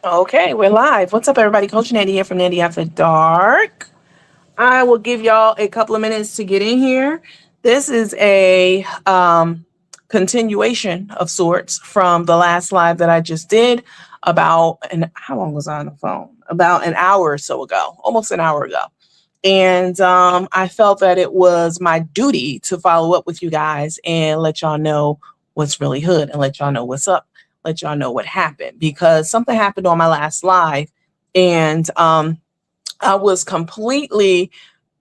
Okay, we're live. What's up, everybody? Coach Nandy here from Nandy After Dark. I will give y'all a couple of minutes to get in here. This is a continuation of sorts from the last live that I just did about how long was I on the phone? About an hour or so ago, almost an hour ago. And I felt that it was my duty to follow up with you guys and let y'all know what's really hood and let y'all know what's up, let y'all know what happened because something happened on my last live and I was completely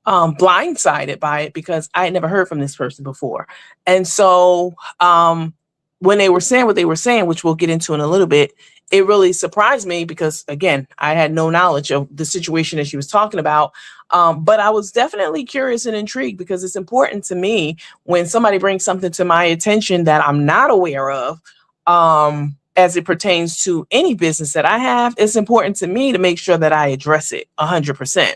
blindsided by it because I had never heard from this person before. And so when they were saying what they were saying, which we'll get into in a little bit, it really surprised me because, again, I had no knowledge of the situation that she was talking about. But I was definitely curious and intrigued because it's important to me when somebody brings something to my attention that I'm not aware of. As it pertains to any business that I have, it's important to me to make sure that I address it 100%.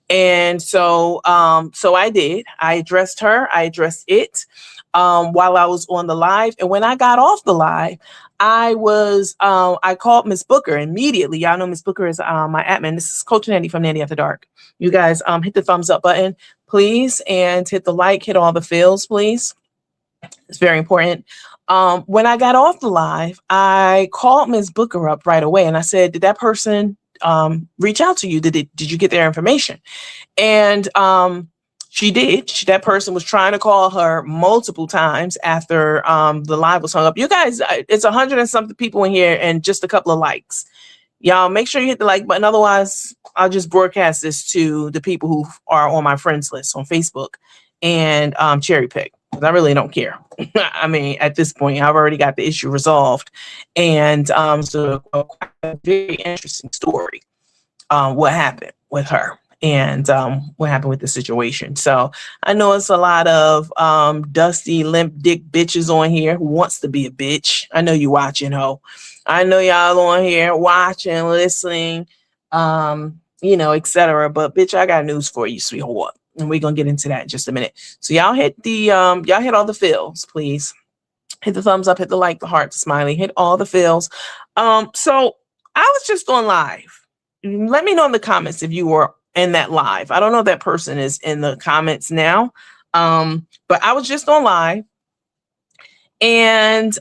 And so I did. I addressed her. I addressed it while I was on the live. And when I got off the live, I called Miss Booker immediately. Y'all know Miss Booker is my admin. This is Coach Nandy from Nandy After Dark. You guys hit the thumbs up button, please, and hit the like, hit all the fills, please. It's very important. When I got off the live, I called Miss Booker up right away and I said, did that person reach out to you? Did you get their information? And she did. That person was trying to call her multiple times after the live was hung up. You guys, it's 100 and something people in here and just a couple of likes. Y'all make sure you hit the like button. Otherwise, I'll just broadcast this to the people who are on my friends list on Facebook and cherry pick. I really don't care. I mean, at this point, I've already got the issue resolved. And so a very interesting story, what happened with her and what happened with the situation. So I know it's a lot of dusty, limp dick bitches on here who wants to be a bitch. I know you watching, ho. I know y'all on here watching, listening, etc. But bitch, I got news for you, sweetheart. And we're gonna get into that in just a minute. So y'all hit all the fills, please. Hit the thumbs up, hit the like, the heart, the smiley, hit all the fills. So I was just on live. Let me know in the comments if you were in that live. I don't know if that person is in the comments now. But I was just on live and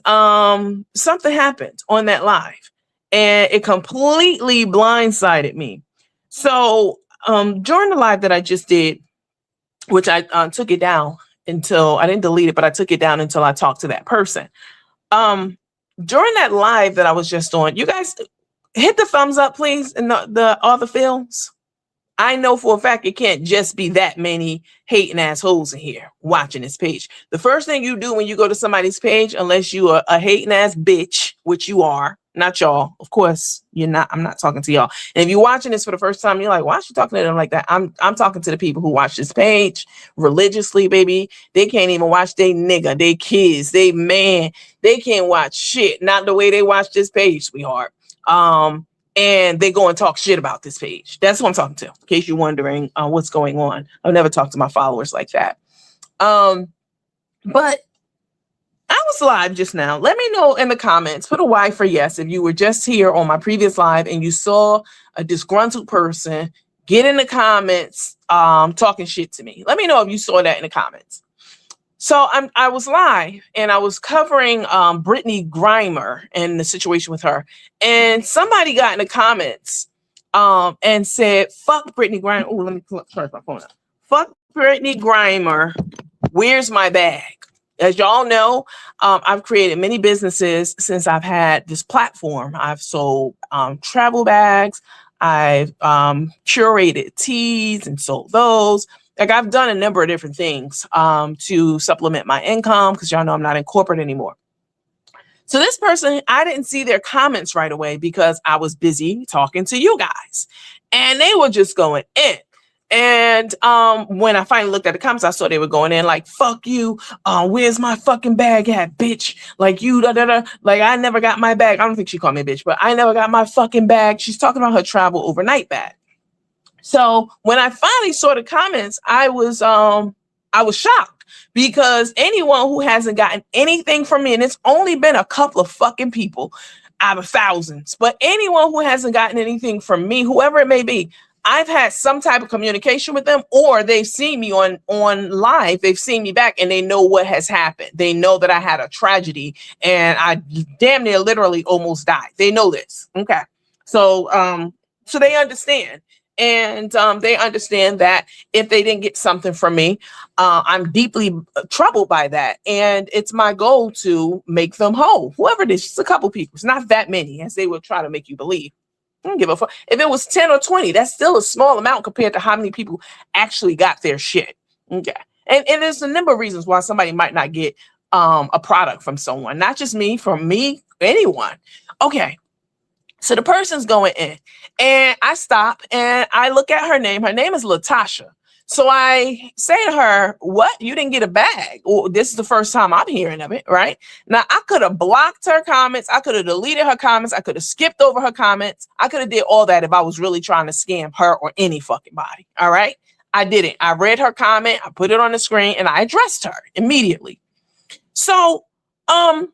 something happened on that live and it completely blindsided me. So during the live that I just did, which I took it down until I didn't delete it, but I took it down until I talked to that person. During that live that I was just on, you guys hit the thumbs up, please, and the all the films. I know for a fact it can't just be that many hating assholes in here watching this page. The first thing you do when you go to somebody's page, unless you are a hating ass bitch, which you are, not y'all, of course, you're not. I'm not talking to y'all. And if you're watching this for the first time, you're like, why is she talking to them like that? I'm talking to the people who watch this page religiously, baby. They can't even watch they nigga, they kids, they man. They can't watch shit. Not the way they watch this page, sweetheart. And they go and talk shit about this page. That's what I'm talking to, in case you're wondering what's going on. I've never talked to my followers like that. But I was live just now. Let me know in the comments, put a Y for yes if you were just here on my previous live and you saw a disgruntled person get in the comments talking shit to me. Let me know if you saw that in the comments. So I was live and I was covering Brittany Grimer and the situation with her. And somebody got in the comments and said, fuck Brittany Grimer. Oh, let me turn my phone up. Fuck Brittany Grimer. Where's my bag? As y'all know, I've created many businesses since I've had this platform. I've sold travel bags. I've curated teas and sold those. Like I've done a number of different things to supplement my income because y'all know I'm not in corporate anymore. So this person, I didn't see their comments right away because I was busy talking to you guys and they were just going in. And when I finally looked at the comments, I saw they were going in like, fuck you. Where's my fucking bag at, bitch? Like you, da, da, da. Like I never got my bag. I don't think she called me a bitch, but I never got my fucking bag. She's talking about her travel overnight bag. So when I finally saw the comments, I was shocked because anyone who hasn't gotten anything from me, and it's only been a couple of fucking people, out of thousands. But anyone who hasn't gotten anything from me, whoever it may be, I've had some type of communication with them, or they've seen me on live. They've seen me back and they know what has happened. They know that I had a tragedy and I damn near literally almost died. They know this. Okay. So they understand. And they understand that if they didn't get something from me, I'm deeply troubled by that. And it's my goal to make them whole. Whoever it is, just a couple people. It's not that many as they will try to make you believe. I don't give a fuck. If it was 10 or 20, that's still a small amount compared to how many people actually got their shit. Okay. And there's a number of reasons why somebody might not get a product from someone. Not just me, from me, anyone. Okay. So the person's going in and I stop and I look at her name. Her name is Latasha. So I say to her, what? You didn't get a bag? Well, this is the first time I'm hearing of it, right? Now, I could have blocked her comments. I could have deleted her comments. I could have skipped over her comments. I could have did all that if I was really trying to scam her or any fucking body, all right? I didn't. I read her comment. I put it on the screen and I addressed her immediately. So I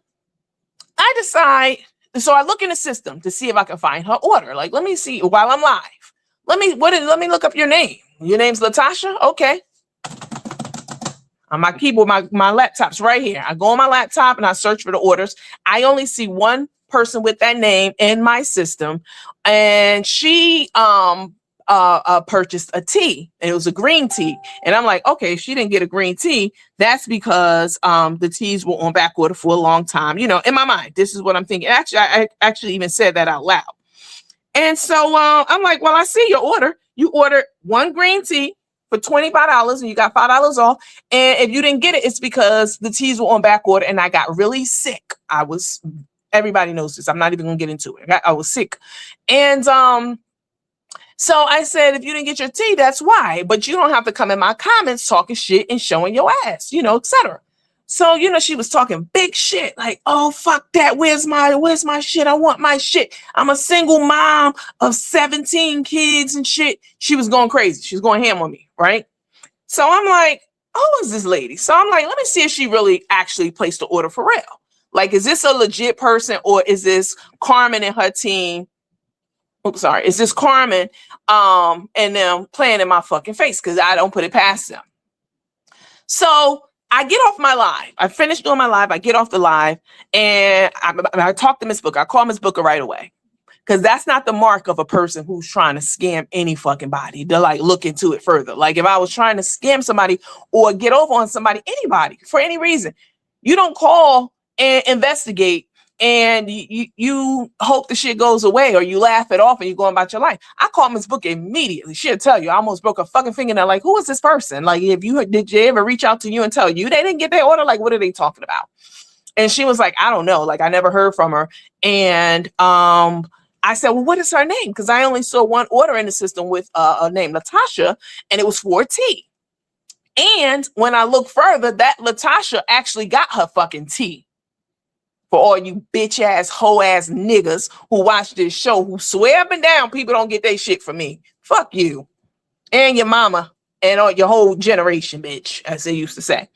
decide... So I look in the system to see if I can find her order. Like, let me see while I'm live. Let me look up your name. Your name's Latasha? Okay. On my keyboard, my laptop's right here. I go on my laptop and I search for the orders. I only see one person with that name in my system. And she purchased a tea. And it was a green tea. And I'm like, okay, she didn't get a green tea. That's because the teas were on back order for a long time. You know, in my mind, this is what I'm thinking. Actually, I actually even said that out loud. And so I'm like, well, I see your order. You ordered one green tea for $25 and you got $5 off. And if you didn't get it, it's because the teas were on back order and I got really sick. Everybody knows this. I'm not even gonna get into it. I was sick. And so I said, if you didn't get your tea, that's why. But you don't have to come in my comments talking shit and showing your ass, you know, etc. So, you know, she was talking big shit like, oh, fuck that. Where's my shit? I want my shit. I'm a single mom of 17 kids and shit. She was going crazy. She was going ham on me, right? So I'm like, who is this lady? So I'm like, let me see if she really actually placed the order for real. Like, is this a legit person or is this Carmen and her team? Oops, sorry. Is this Carmen and them playing in my fucking face? Because I don't put it past them. So I get off my live. I finished doing my live. I get off the live and I talk to Miss Booker. I call Miss Booker right away. Because that's not the mark of a person who's trying to scam any fucking body. To like look into it further. Like if I was trying to scam somebody or get over on somebody, anybody, for any reason, you don't call and investigate and you hope the shit goes away or you laugh it off and you go about your life. I called Miss Booker immediately. She'll tell you, I almost broke a fucking fingernail. Like, who is this person? Like, did you ever reach out to you and tell you they didn't get their order? Like, what are they talking about? And she was like, I don't know. Like, I never heard from her. And I said, well, what is her name? Because I only saw one order in the system with a name, Latasha, and it was for tea. And when I look further, that Latasha actually got her fucking tea. For all you bitch ass, hoe ass niggas who watch this show, who swear up and down people don't get their shit from me. Fuck you and your mama and all your whole generation, bitch, as they used to say.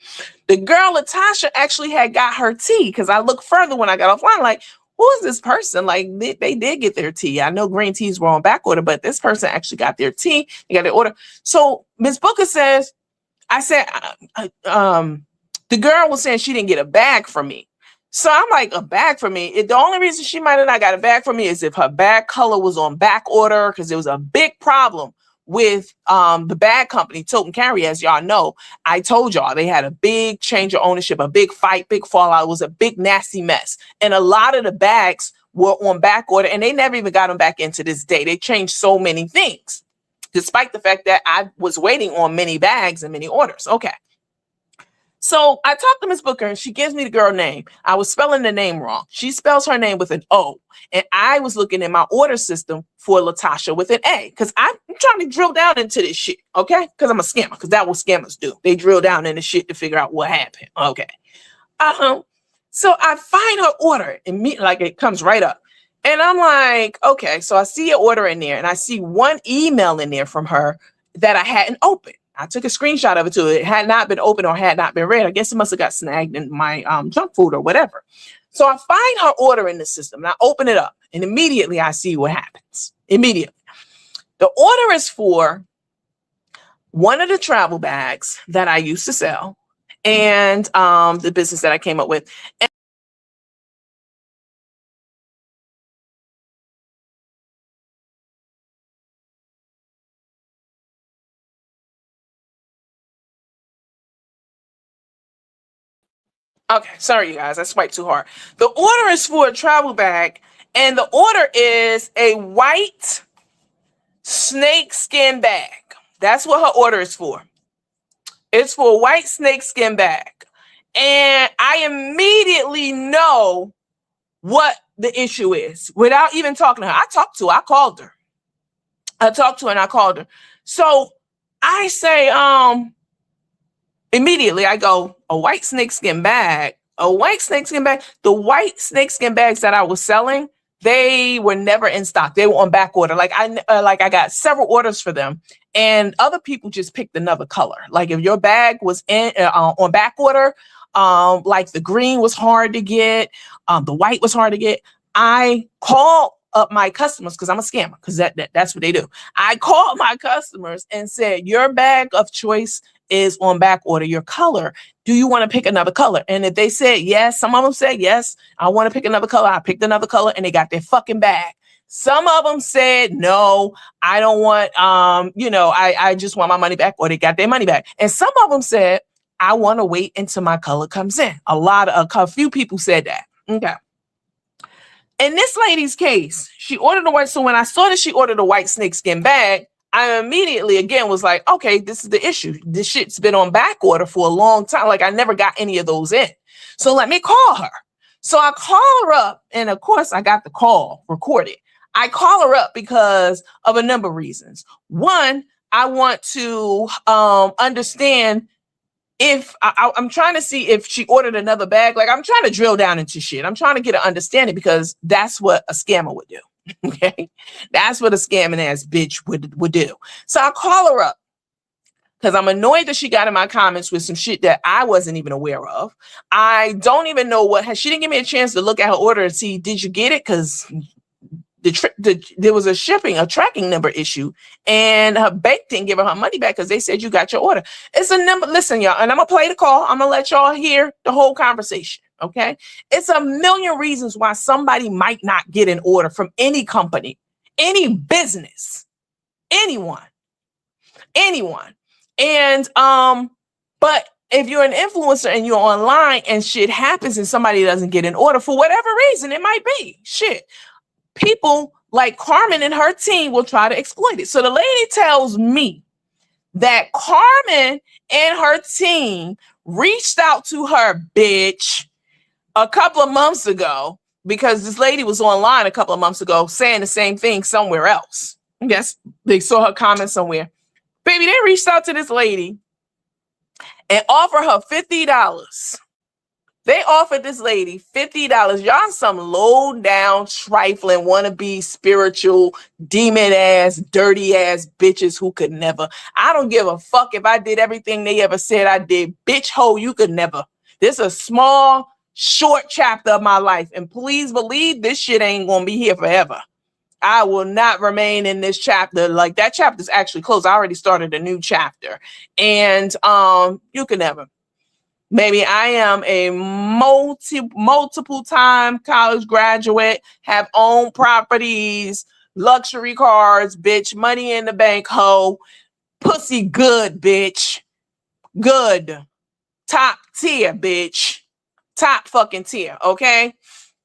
The girl Latasha actually had got her tea because I looked further when I got offline, like, who is this person? Like, they did get their tea. I know green teas were on back order, but this person actually got their tea. They got their order. So Miss Booker says, I said, the girl was saying she didn't get a bag from me. So I'm like, a bag for me. The only reason she might have not got a bag for me is if her bag color was on back order, because there was a big problem with the bag company, Tote and Carry. As y'all know, I told y'all they had a big change of ownership, a big fight, big fallout. It was a big nasty mess. And a lot of the bags were on back order and they never even got them back into this day. They changed so many things, despite the fact that I was waiting on many bags and many orders. Okay. So I talked to Miss Booker and she gives me the girl name. I was spelling the name wrong. She spells her name with an O. And I was looking in my order system for Latasha with an A. Because I'm trying to drill down into this shit. Okay? Because I'm a scammer. Because that's what scammers do. They drill down into shit to figure out what happened. Okay. So I find her order immediately, like it comes right up. And I'm like, okay. So I see an order in there. And I see one email in there from her that I hadn't opened. I took a screenshot of it too. It had not been opened or had not been read. I guess it must have got snagged in my junk folder or whatever. So I find her order in the system and I open it up and immediately I see what happens. Immediately. The order is for one of the travel bags that I used to sell and the business that I came up with. Okay, sorry, you guys. I swiped too hard. The order is for a travel bag, and the order is a white snakeskin bag. That's what her order is for. It's for a white snakeskin bag. And I immediately know what the issue is without even talking to her. I called her. I talked to her and I called her. So I say, immediately I go, a white snakeskin bag, a white snakeskin bag. The white snakeskin bags that I was selling, they were never in stock. They were on back order. Like I got several orders for them, and other people just picked another color. Like if your bag was in on back order, like the green was hard to get, the white was hard to get. I called up my customers because I'm a scammer, because that's what they do. I called my customers and said, your bag of choice is on back order, your color. Do you want to pick another color? And if they said yes, some of them said yes, I want to pick another color. I picked another color and they got their fucking bag. Some of them said, no, I don't want, I just want my money back, or they got their money back. And some of them said, I want to wait until my color comes in. A few people said that. Okay. In this lady's case, she ordered a white. So when I saw that she ordered a white snakeskin bag, I immediately again was like, okay, this is the issue. This shit's been on back order for a long time. Like I never got any of those in. So let me call her. So I call her up, and of course I got the call recorded. I call her up because of a number of reasons. One, I want to understand if I'm trying to see if she ordered another bag. Like I'm trying to drill down into shit. I'm trying to get an understanding, because that's what a scammer would do. Okay, that's what a scamming ass bitch would do. So I call her up because I'm annoyed that she got in my comments with some shit that I wasn't even aware of. I don't even know she didn't give me a chance to look at her order and see, did you get it? Because there was a tracking number issue, and her bank didn't give her money back because they said you got your order. It's a number. Listen, y'all, and I'm gonna play the call. I'm gonna let y'all hear the whole conversation. Okay, it's a million reasons why somebody might not get an order from any company, any business, anyone. And but if you're an influencer and you're online and shit happens and somebody doesn't get an order for whatever reason, it might be shit. People like Carmen and her team will try to exploit it. So the lady tells me that Carmen and her team reached out to her bitch a couple of months ago, because this lady was online a couple of months ago saying the same thing somewhere else. I guess they saw her comment somewhere. Baby, they reached out to this lady and offered her $50. They offered this lady $50. Y'all some low down, trifling, wannabe spiritual, demon ass, dirty ass bitches who could never. I don't give a fuck if I did everything they ever said I did. Bitch ho, you could never. This is a small, short chapter of my life. And please believe this shit ain't gonna be here forever. I will not remain in this chapter. Like that chapter is actually closed. I already started a new chapter. And you can never. Maybe I am a multiple time college graduate, have owned properties, luxury cars, bitch, money in the bank, hoe, pussy good, bitch, good, top tier, bitch, top fucking tier, okay?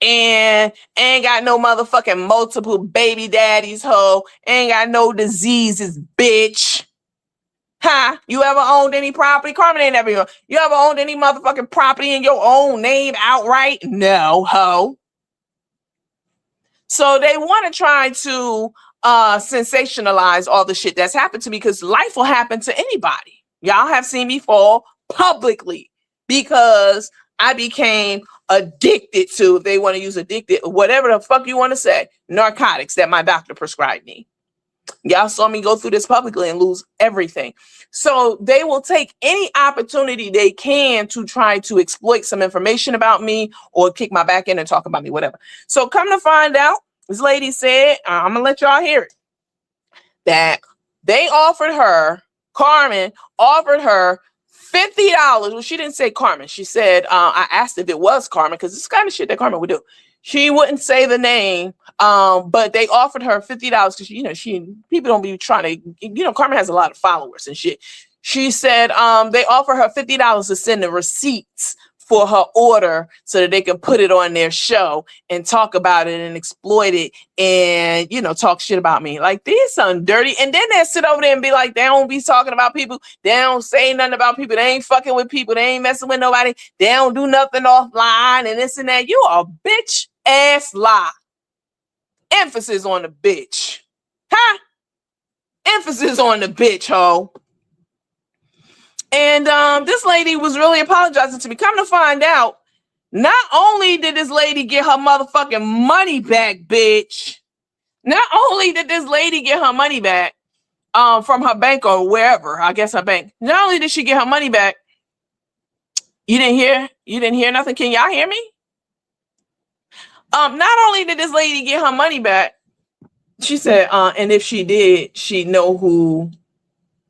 And ain't got no motherfucking multiple baby daddies, hoe, ain't got no diseases, bitch. Huh? You ever owned any property? Carmen ain't ever. You ever owned any motherfucking property in your own name outright? No, ho. So they want to try to sensationalize all the shit that's happened to me, because life will happen to anybody. Y'all have seen me fall publicly because I became addicted to, if they want to use addicted, whatever the fuck you want to say, narcotics that my doctor prescribed me. Y'all saw me go through this publicly and lose everything. So they will take any opportunity they can to try to exploit some information about me or kick my back in and talk about me, whatever. So come to find out, this lady said, I'm going to let y'all hear it, that they offered her, Carmen offered her $50. Well, she didn't say Carmen. She said, I asked if it was Carmen, because it's kind of shit that Carmen would do. She wouldn't say the name, but they offered her $50 because, you know, people don't be trying to, you know, Carmen has a lot of followers and shit. She said they offer her $50 to send the receipts for her order so that they can put it on their show and talk about it and exploit it and, you know, talk shit about me. Like, these something dirty. And then they sit over there and be like, they don't be talking about people. They don't say nothing about people. They ain't fucking with people. They ain't messing with nobody. They don't do nothing offline and this and that. You a bitch ass lie. Emphasis on the bitch. Huh? Emphasis on the bitch, ho. And this lady was really apologizing to me. Come to find out, not only did this lady get her motherfucking money back, bitch. Not only did this lady get her money back from her bank or wherever, I guess her bank. Not only did she get her money back, you didn't hear nothing. Can y'all hear me? Not only did this lady get her money back, she said, and if she did, she'd know who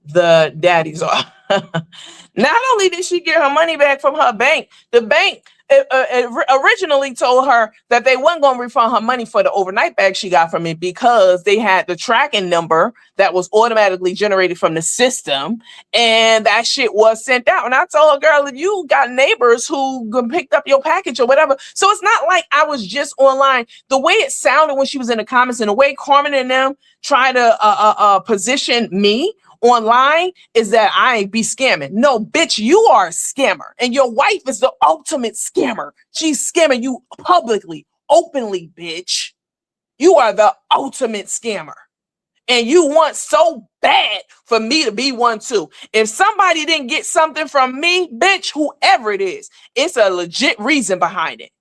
the daddies are. Not only did she get her money back from her bank, the bank originally told her that they weren't going to refund her money for the overnight bag she got from it because they had the tracking number that was automatically generated from the system, and that shit was sent out. And I told her, girl, if you got neighbors who picked up your package or whatever, so it's not like I was just online. The way it sounded when she was in the comments and the way Carmen and them try to position me online is that I ain't be scamming. No, bitch, you are a scammer. And your wife is the ultimate scammer. She's scamming you publicly, openly, bitch. You are the ultimate scammer. And you want so bad for me to be one too. If somebody didn't get something from me, bitch, whoever it is, it's a legit reason behind it.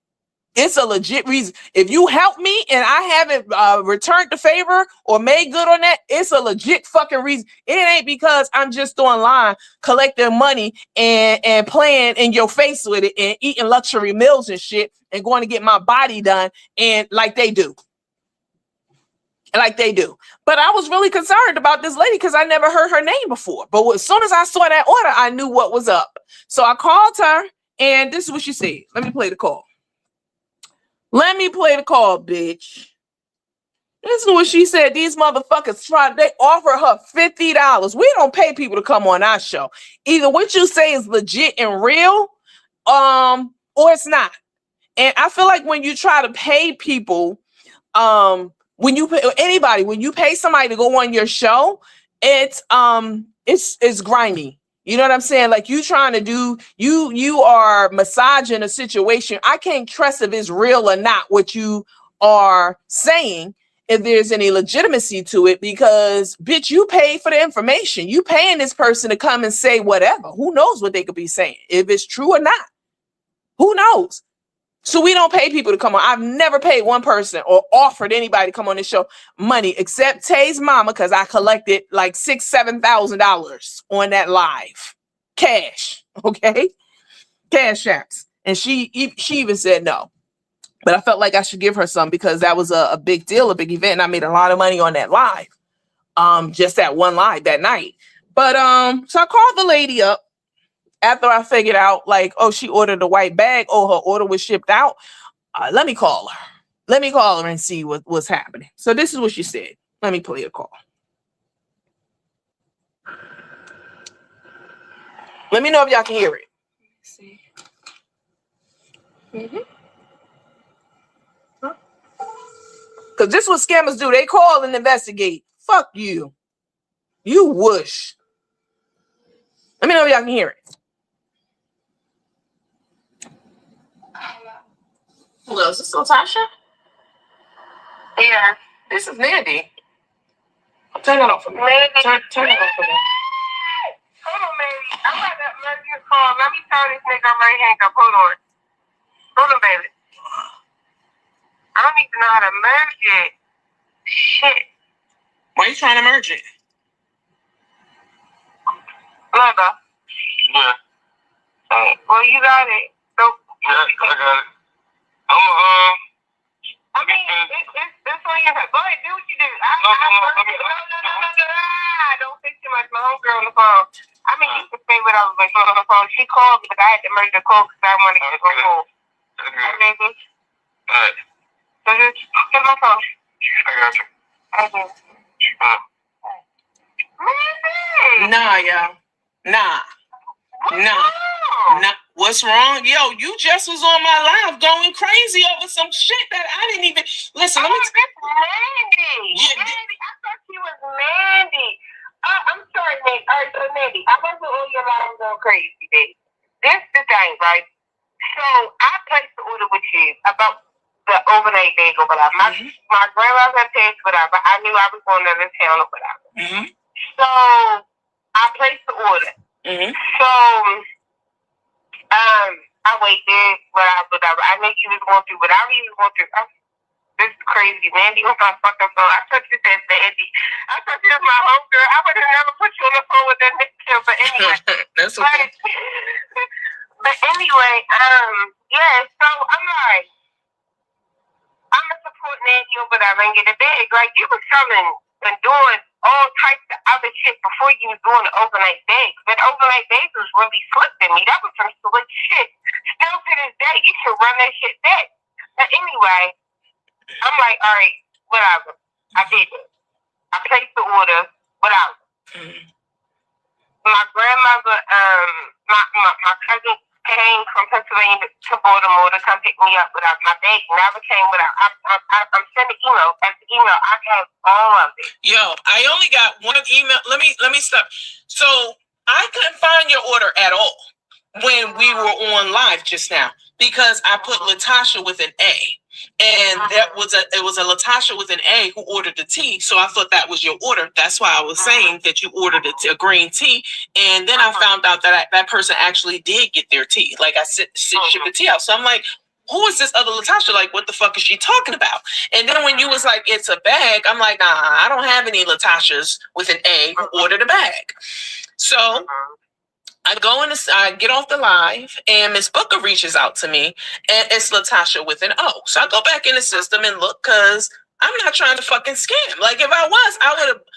It's a legit reason. If you help me and I haven't returned the favor or made good on that, it's a legit fucking reason. It ain't because I'm just online collecting money and playing in your face with it and eating luxury meals and shit and going to get my body done and like they do. Like they do. But I was really concerned about this lady because I never heard her name before. But as soon as I saw that order, I knew what was up. So I called her and this is what she said. Let me play the call. Let me play the call, bitch. This is what she said. These motherfuckers they offer her $50. We don't pay people to come on our show. Either what you say is legit and real, or it's not. And I feel like when you try to pay people, when you pay anybody, when you pay somebody to go on your show, it's grimy. You know what I'm saying? Like you trying to do, you are massaging a situation. I can't trust if it's real or not what you are saying, if there's any legitimacy to it, because bitch, you paid for the information. You paying this person to come and say whatever. Who knows what they could be saying, if it's true or not. Who knows? So we don't pay people to come on. I've never paid one person or offered anybody to come on this show money except Tay's mama, because I collected like $6,000-7,000 on that live cash. Okay, cash apps, and she even said no. But I felt like I should give her some because that was a big deal, a big event, and I made a lot of money on that live. Just that one live that night. But so I called the lady up. After I figured out, like, oh, she ordered a white bag. Oh, her order was shipped out. Let me call her. Let me call her and see what's happening. So this is what she said. Let me play a call. Let me know if y'all can hear it. Let's see. Because this is what scammers do. They call and investigate. Fuck you. You whoosh. Let me know if y'all can hear it. Hello, is this Latasha? Yeah. This is Mandy. Turn that off for me. Mandy. Turn it off for me. Hold on, Mandy. I'm about to merge your call. Let me turn this nigga right hang up. Hold on. Hold on, baby. I don't even know how to merge it. Shit. Why are you trying to merge it? Mother. Yeah. Well, you got it. So, yeah, I got it. I mean, it's on your head. Go ahead, do what you do. No. Don't say too much. My homegirl on the phone. I mean, you can say what I was going to on the phone. She called me, but I had to merge the call because I want to get it on hold. Okay, baby. All right. So just get my phone. I got you. Thank you. Nah, yo. Nah. What's wrong? Yo, you just was on my live going crazy over some shit that I didn't even listen. Let me Mandy. Yeah, Mandy, I thought she was Mandy. I'm sorry, Mandy. All right, so Mandy, I wasn't on your live going crazy, baby. This the thing, right? So I placed the order with you about the overnight bag or whatever. My grandma had paid whatever. I knew I was going to the town or whatever. Mm-hmm. So I placed the order. Mm-hmm. So I waited, whatever. I knew you was going through whatever you was going through. This is crazy, Mandy. On my fucking phone. I thought you said Mandy. I thought you was my homegirl. I would have never put you on the phone with that nigga. But anyway, that's okay. But anyway, yeah. So I'm like, I'm a support Nancy or whatever and get a bag. Like, you was selling and doing all types of other shit before you was doing the overnight bags. But overnight bags was really slick to me. That was some slick shit. Still to this day, you should run that shit back. But anyway, I'm like, all right, whatever. I did it. I placed the order, whatever. My grandmother, my cousin came from Pennsylvania to Baltimore to come pick me up without my bag. Never came without. I'm sending email after email. I have all of it. Yo, I only got one email. Let me stop. So I couldn't find your order at all when we were on live just now because I put Latasha with an A. And it was a Latasha with an A who ordered the tea. So I thought that was your order. That's why I was saying that you ordered a green tea. And then I found out that that person actually did get their tea. Like I shipped the tea out. So I'm like, who is this other Latasha? Like, what the fuck is she talking about? And then when you was like, it's a bag, I'm like, nah, I don't have any Latashas with an A who ordered a bag. So I go in, I get off the live, and Miss Booker reaches out to me, and it's Latasha with an O. So I go back in the system and look, because I'm not trying to fucking scam. Like, if I was,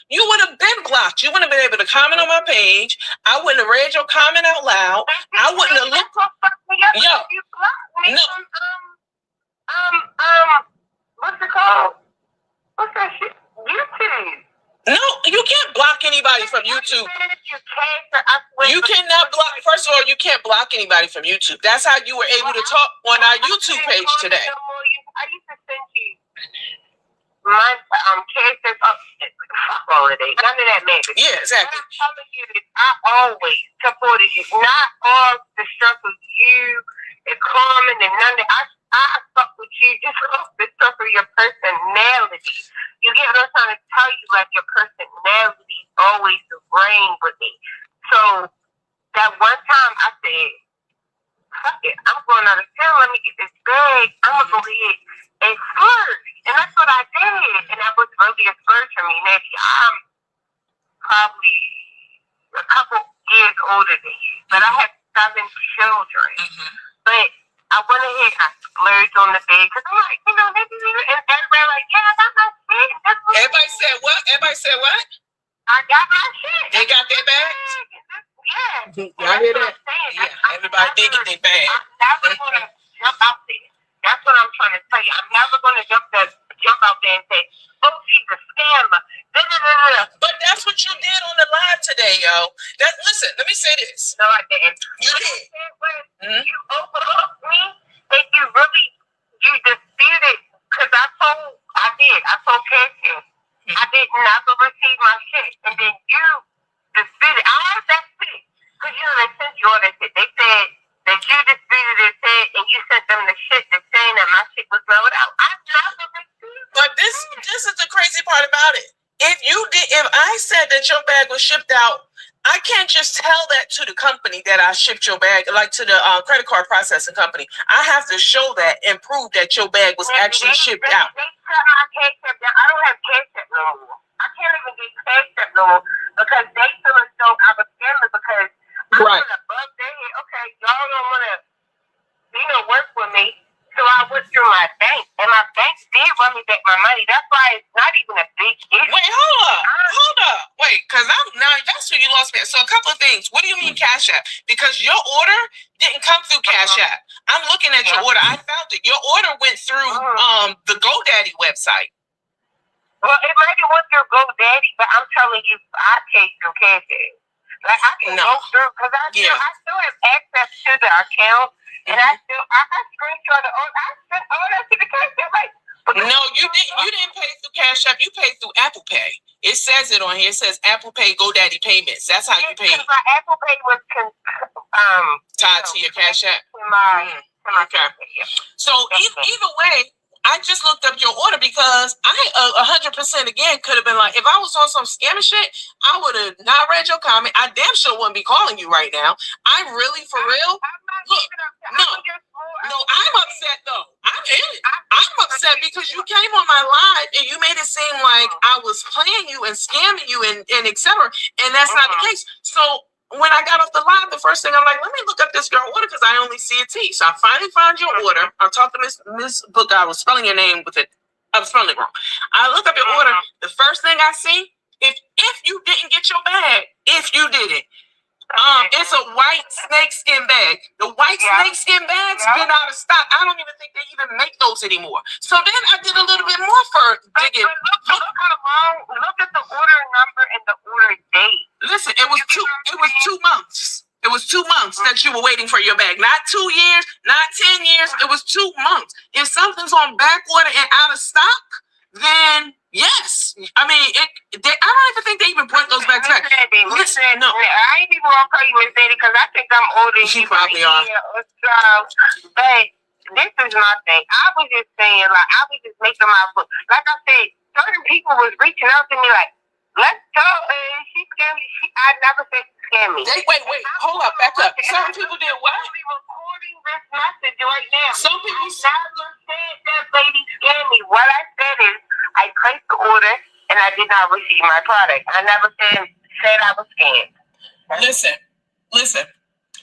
you would have been blocked. You wouldn't have been able to comment on my page. I wouldn't have read your comment out loud. I wouldn't have looked. Yo, no. What's it called? What's that shit? YouTube. No, you can't block anybody from YouTube. You cannot block. First of all, you can't block anybody from YouTube. That's how you were able to talk on our YouTube page today. I used to send you my cases up. Fuck all of that. None of that matters. Yeah, exactly. What I'm telling you is, I always supported you. Not all the stuff with you and Carmen and none of that. I fuck with you just off the stuff of your personality. You get what I'm trying to tell you? Like, your personality always reigned with me. So that one time I said, fuck it, I'm going out of town. Let me get this bag. I'm gonna go ahead and splurge. And that's what I did. And that was really a splurge for me. Now, I'm probably a couple years older than you, but I have 7 children. But I went ahead and I splurged on the bag because I'm like, you know, and everybody like, yeah, I got my shit. Everybody said what? Everybody said what? I got my shit. They got their bags? Yeah. Y'all hear that? Yeah, everybody did get their bag. I'm never going to jump out there. That's what I'm trying to tell you. I'm never going to jump out there and say, oh, she's a scammer. But that's what you did on the live today, yo. Listen, let me say this. No, I didn't. You did. You overlooked me and you disputed, because I told Cassie, I didn't never receive my shit. And then you disputed. I had that shit. Because, you know, they sent you all that shit. They said that you disputed it and you sent them the shit that's saying that my shit was mailed out. I never received it. But this is the crazy part about it. If I said that your bag was shipped out, I can't just tell that to the company that I shipped your bag, like to the credit card processing company. I have to show that and prove that your bag was actually shipped out. They shut my cash app down. I don't have cash app no more. I can't even even a big issue. Wait, hold up. Wait, because now that's where you lost me. So a couple of things. What do you mean Cash App? Because your order didn't come through Cash App. I'm looking at your order. I found it. Your order went through the GoDaddy website. Well, it might have went through GoDaddy, but I'm telling you, I paid through Cash App. Like, I can go through, because I still have access to the account, and I screenshot it. I sent all that to the Cash App. Like, no, you didn't pay through Cash App. You paid through Apple Pay. It says it on here. It says Apple Pay GoDaddy payments. That's how you pay. Because my Apple Pay was tied to your Cash App. To my okay. So either way, I just looked up your order because I 100% again could have been like, if I was on some scammer shit, I would have not read your comment. I damn sure wouldn't be calling you right now. I really, for real. Look, no, I'm upset though. I'm upset because you came on my live and you made it seem like I was playing you and scamming you and etc. And that's not the case. So when I got off the live, the first thing I'm like, let me look up this girl order because I only see a T. So I finally found your order. I talked to Miss Book. I was spelling your name with it. I was spelling it wrong. I look up your order. The first thing I see, if you didn't get your bag, if you didn't, it's a white snakeskin bag. The white snakeskin bag's been out of stock. I don't even think they even make those anymore. So then I did a little bit more for digging. Look how long. Look at the order number and the order date. Listen, it was 2 months. It was 2 months that you were waiting for your bag. Not 2 years, not 10 years. It was 2 months. If something's on back order and out of stock, then yes. I mean, I don't even think they even brought those back to back. Listen, no. I ain't even gonna call you Miss Daddy because I think I'm older than you. Probably are. But this is my thing. I was just saying, like, I was just making my book. Like I said, certain people was reaching out to me like, let's talk. She scammed me. I never said she scammed me. Wait. Hold up. Back up. Some people did what? I'm recording this message right now. Some people never said that lady scammed me. What I said is I placed the order and I did not receive my product. I never said I was scammed. Listen.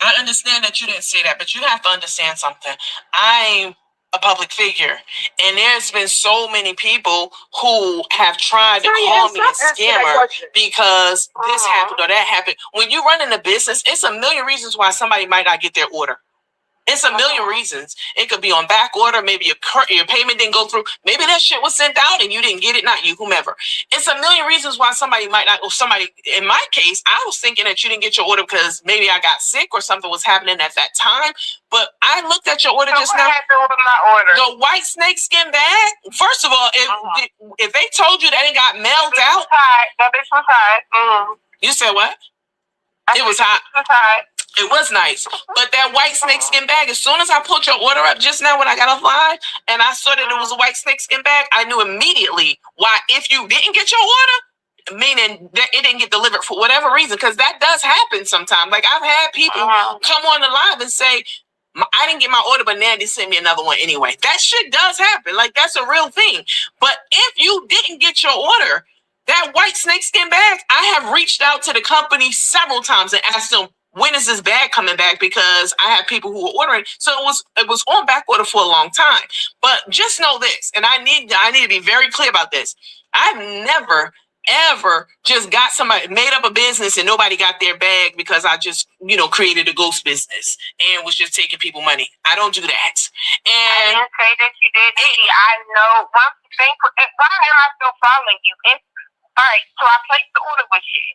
I understand that you didn't say that, but you have to understand something. I'm a public figure, and there's been so many people who have tried to call me a scammer because this happened or that happened. When you run in a business, it's a million reasons why somebody might not get their order. It's a million reasons. It could be on back order. Maybe your payment didn't go through. Maybe that shit was sent out and you didn't get it. Not you, whomever. It's a million reasons why somebody might not. Or somebody, in my case, I was thinking that you didn't get your order because maybe I got sick or something was happening at that time. But I looked at your order just now. What happened with my order? The white snakeskin bag. First of all, if they told you that it got mailed out, that bitch was hot. You said what? It was hot. It was hot. It was nice, but that white snakeskin bag, as soon as I pulled your order up just now when I got off live and I saw that it was a white snakeskin bag, I knew immediately why. If you didn't get your order, meaning that it didn't get delivered for whatever reason, because that does happen sometimes. Like I've had people come on the live and say, I didn't get my order, but Nandy sent me another one anyway. That shit does happen. Like that's a real thing. But if you didn't get your order, that white snakeskin bag, I have reached out to the company several times and asked them, when is this bag coming back? Because I have people who were ordering. So it was on back order for a long time. But just know this, and I need to be very clear about this. I've never, ever just got somebody, made up a business and nobody got their bag because I just, created a ghost business and was just taking people money. I don't do that. And I didn't say that you did. I know. One thing, why am I still following you? All right, so I placed the order with you.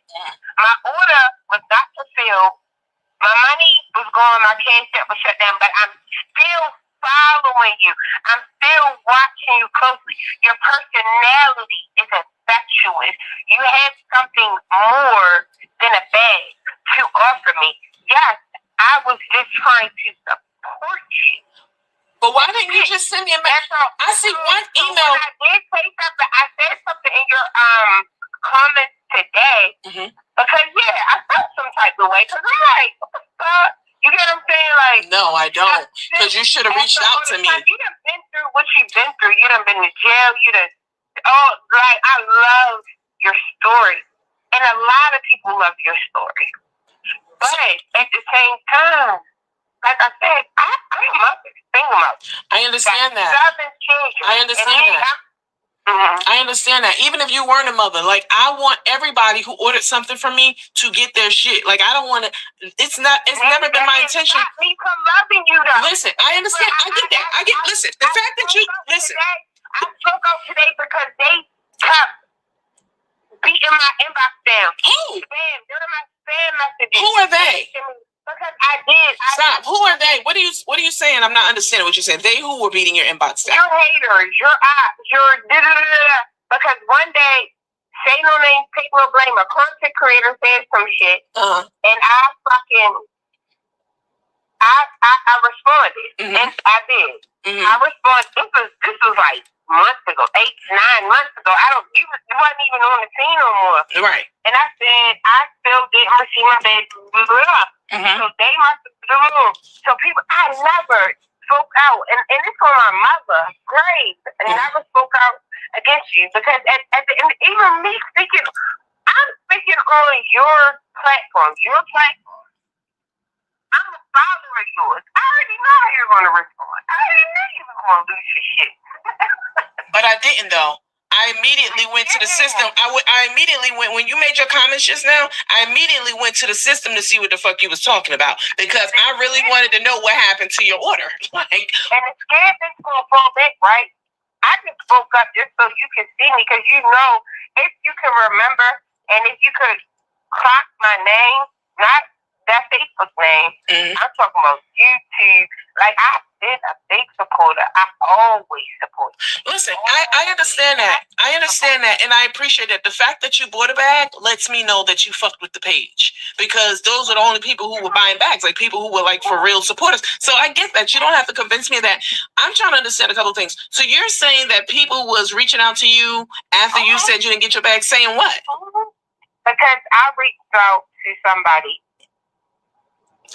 My order was not fulfilled. My money was gone, my cash app was shut down, but I'm still following you. I'm still watching you closely. Your personality is infectious. You have something more than a bag to offer me. Yes, I was just trying to support you. But why didn't you just send me a message? I see one email. I did say something. I said something in your comments today. Because, I felt some type of way. Because I'm like, what the fuck? You get what I'm saying? Like, no, I don't. Because you should have reached out to me. You done been through what you've been through. You done been to jail. I love your story. And a lot of people love your story. But at the same time, like I said, I'm a mother, single mother. I understand that. 7 children. I understand that. I understand that. Even if you weren't a mother, like I want everybody who ordered something from me to get their shit. Like I don't want to. It's never been my intention. Me from loving you though. Listen, I understand. I get that. I get. Listen, the fact that you listen. I spoke out today because they kept beating my inbox down. Who? Spam. They're my spam messages. Who are they? Because I did. Stop. Who are they? What are you saying? I'm not understanding what you're saying. They who were beating your inbox down. Your haters, your ops, your because one day, say no name, take no blame. A content creator said some shit, and I responded, and I did. I responded. This was like months ago, 8, 9 months ago. You wasn't even on the scene no more. Right. And I said I still didn't receive my bed. So they must have. So people, I never spoke out, and it's on my mother grave. I never spoke out against you because at the end, even me speaking, I'm speaking on your platform. I'm a follower of yours. I already know how you're going to respond. I already knew you were going to lose your shit. But I didn't though. I immediately went to the system. I immediately went, when you made your comments just now, I immediately went to the system to see what the fuck you was talking about. Because I really wanted to know what happened to your order. And the scared thing's going to fall back, right? I just spoke up just so you can see me, because you know, if you can remember, and if you could clock my name, not that Facebook name, I'm talking about YouTube. Like, I've been a big supporter. I always support you. Listen, I understand that. I understand that, and I appreciate that. The fact that you bought a bag lets me know that you fucked with the page, because those are the only people who were buying bags, like people who were like for real supporters. So I get that. You don't have to convince me of that. I'm trying to understand a couple of things. So you're saying that people was reaching out to you after you said you didn't get your bag, saying what? Because I reached out to somebody.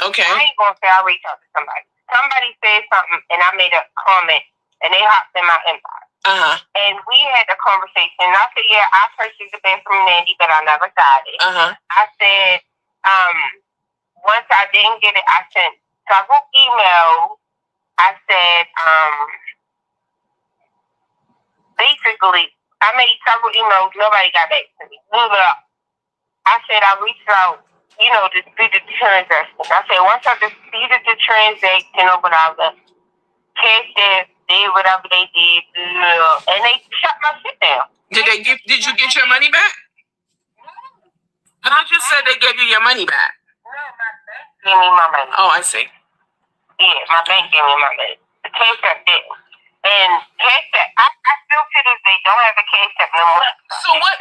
Okay. I ain't gonna say I reached out to somebody. Somebody said something, and I made a comment, and they hopped in my inbox. And we had a conversation. And I said, yeah, I purchased the bag from Nandy, but I never got it. I said, once I didn't get it, I sent several emails. I said, basically, I made several emails. Nobody got back to me. I said, I reached out, to do the transaction. I said, once I disputed the transaction or whatever, Cash App did whatever they did, and they shut my shit down. Did you get your money back? I thought you said they gave you your money back. No, my bank gave me my money. Oh, I see. Yeah, my bank gave me my money. The Cash App didn't. And Cash App, I still to this day don't have a Cash App no more.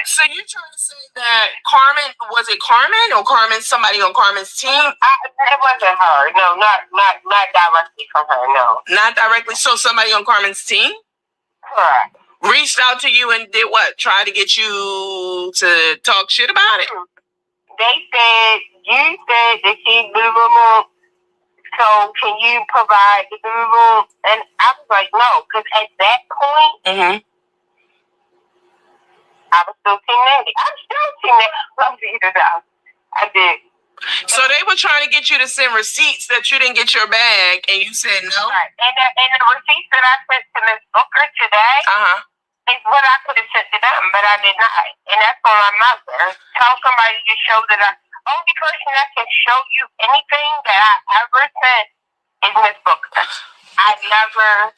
So you trying to say that Carmen, was it Carmen or somebody on Carmen's team? It wasn't her. No, not directly from her, no. Not directly, so somebody on Carmen's team? Correct. Reached out to you and did what? Try to get you to talk shit about it? They said, you said that she blew. So can you provide the room? And I was like, no, because at that point, I was still Team Nandy. I'm still Team Nandy. Love you to death. I did. So they were trying to get you to send receipts that you didn't get your bag, and you said no? Right. And the receipts that I sent to Ms. Booker today is what I could have sent to them, but I did not. And that's on my mother. Tell somebody to show that only person that can show you anything that I ever sent is Miss Booker. I never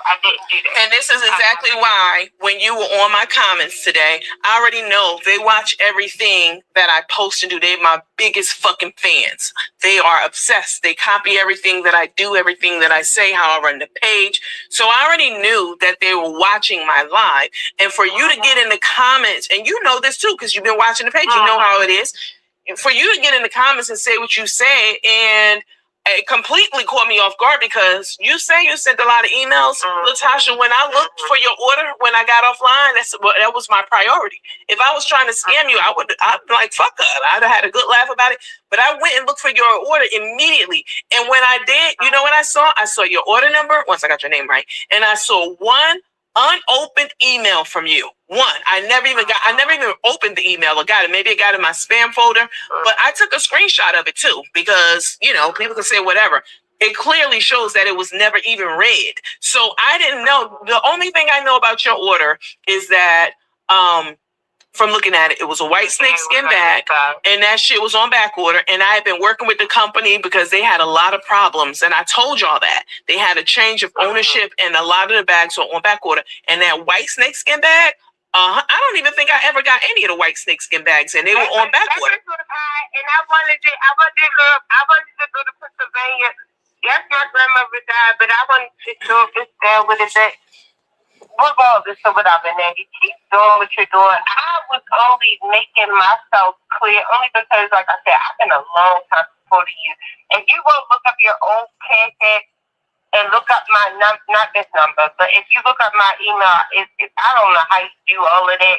I didn't do that. And this is exactly why when you were on my comments today, I already know they watch everything that I post and do. They're my biggest fucking fans. They are obsessed. They copy everything that I do, everything that I say, how I run the page. So I already knew that they were watching my live. And for you to get in the comments, and you know this too, because you've been watching the page, you know how it is. For you to get in the comments and say what you say, and it completely caught me off guard, because you say you sent a lot of emails, Latasha. When I looked for your order when I got offline, that was my priority. If I was trying to scam you, I'd be like, fuck her. I'd have had a good laugh about it. But I went and looked for your order immediately. And when I did, you know what I saw? I saw your order number, once I got your name right, and I saw one unopened email from you. One. I never even opened the email or got it. Maybe it got in my spam folder, but I took a screenshot of it too, because, people can say whatever. it clearly shows that it was never even read. So I didn't know. The only thing I know about your order is that from looking at it, it was a white snakeskin bag, and that shit was on back order. And I had been working with the company because they had a lot of problems, and I told y'all that they had a change of ownership, and a lot of the bags were on back order. And that white snakeskin bag, I don't even think I ever got any of the white snakeskin bags, and they were on back order. And I wanted to go to Pennsylvania. Yes, my grandmother died, but I wanted to do this there with it. Regardless of what I've been there, you keep doing what you're doing. I was only making myself clear only because, like I said, I've been a long time supporting you. If you won't look up your old contact and look up my not this number, but if you look up my email, I don't know how you do all of that,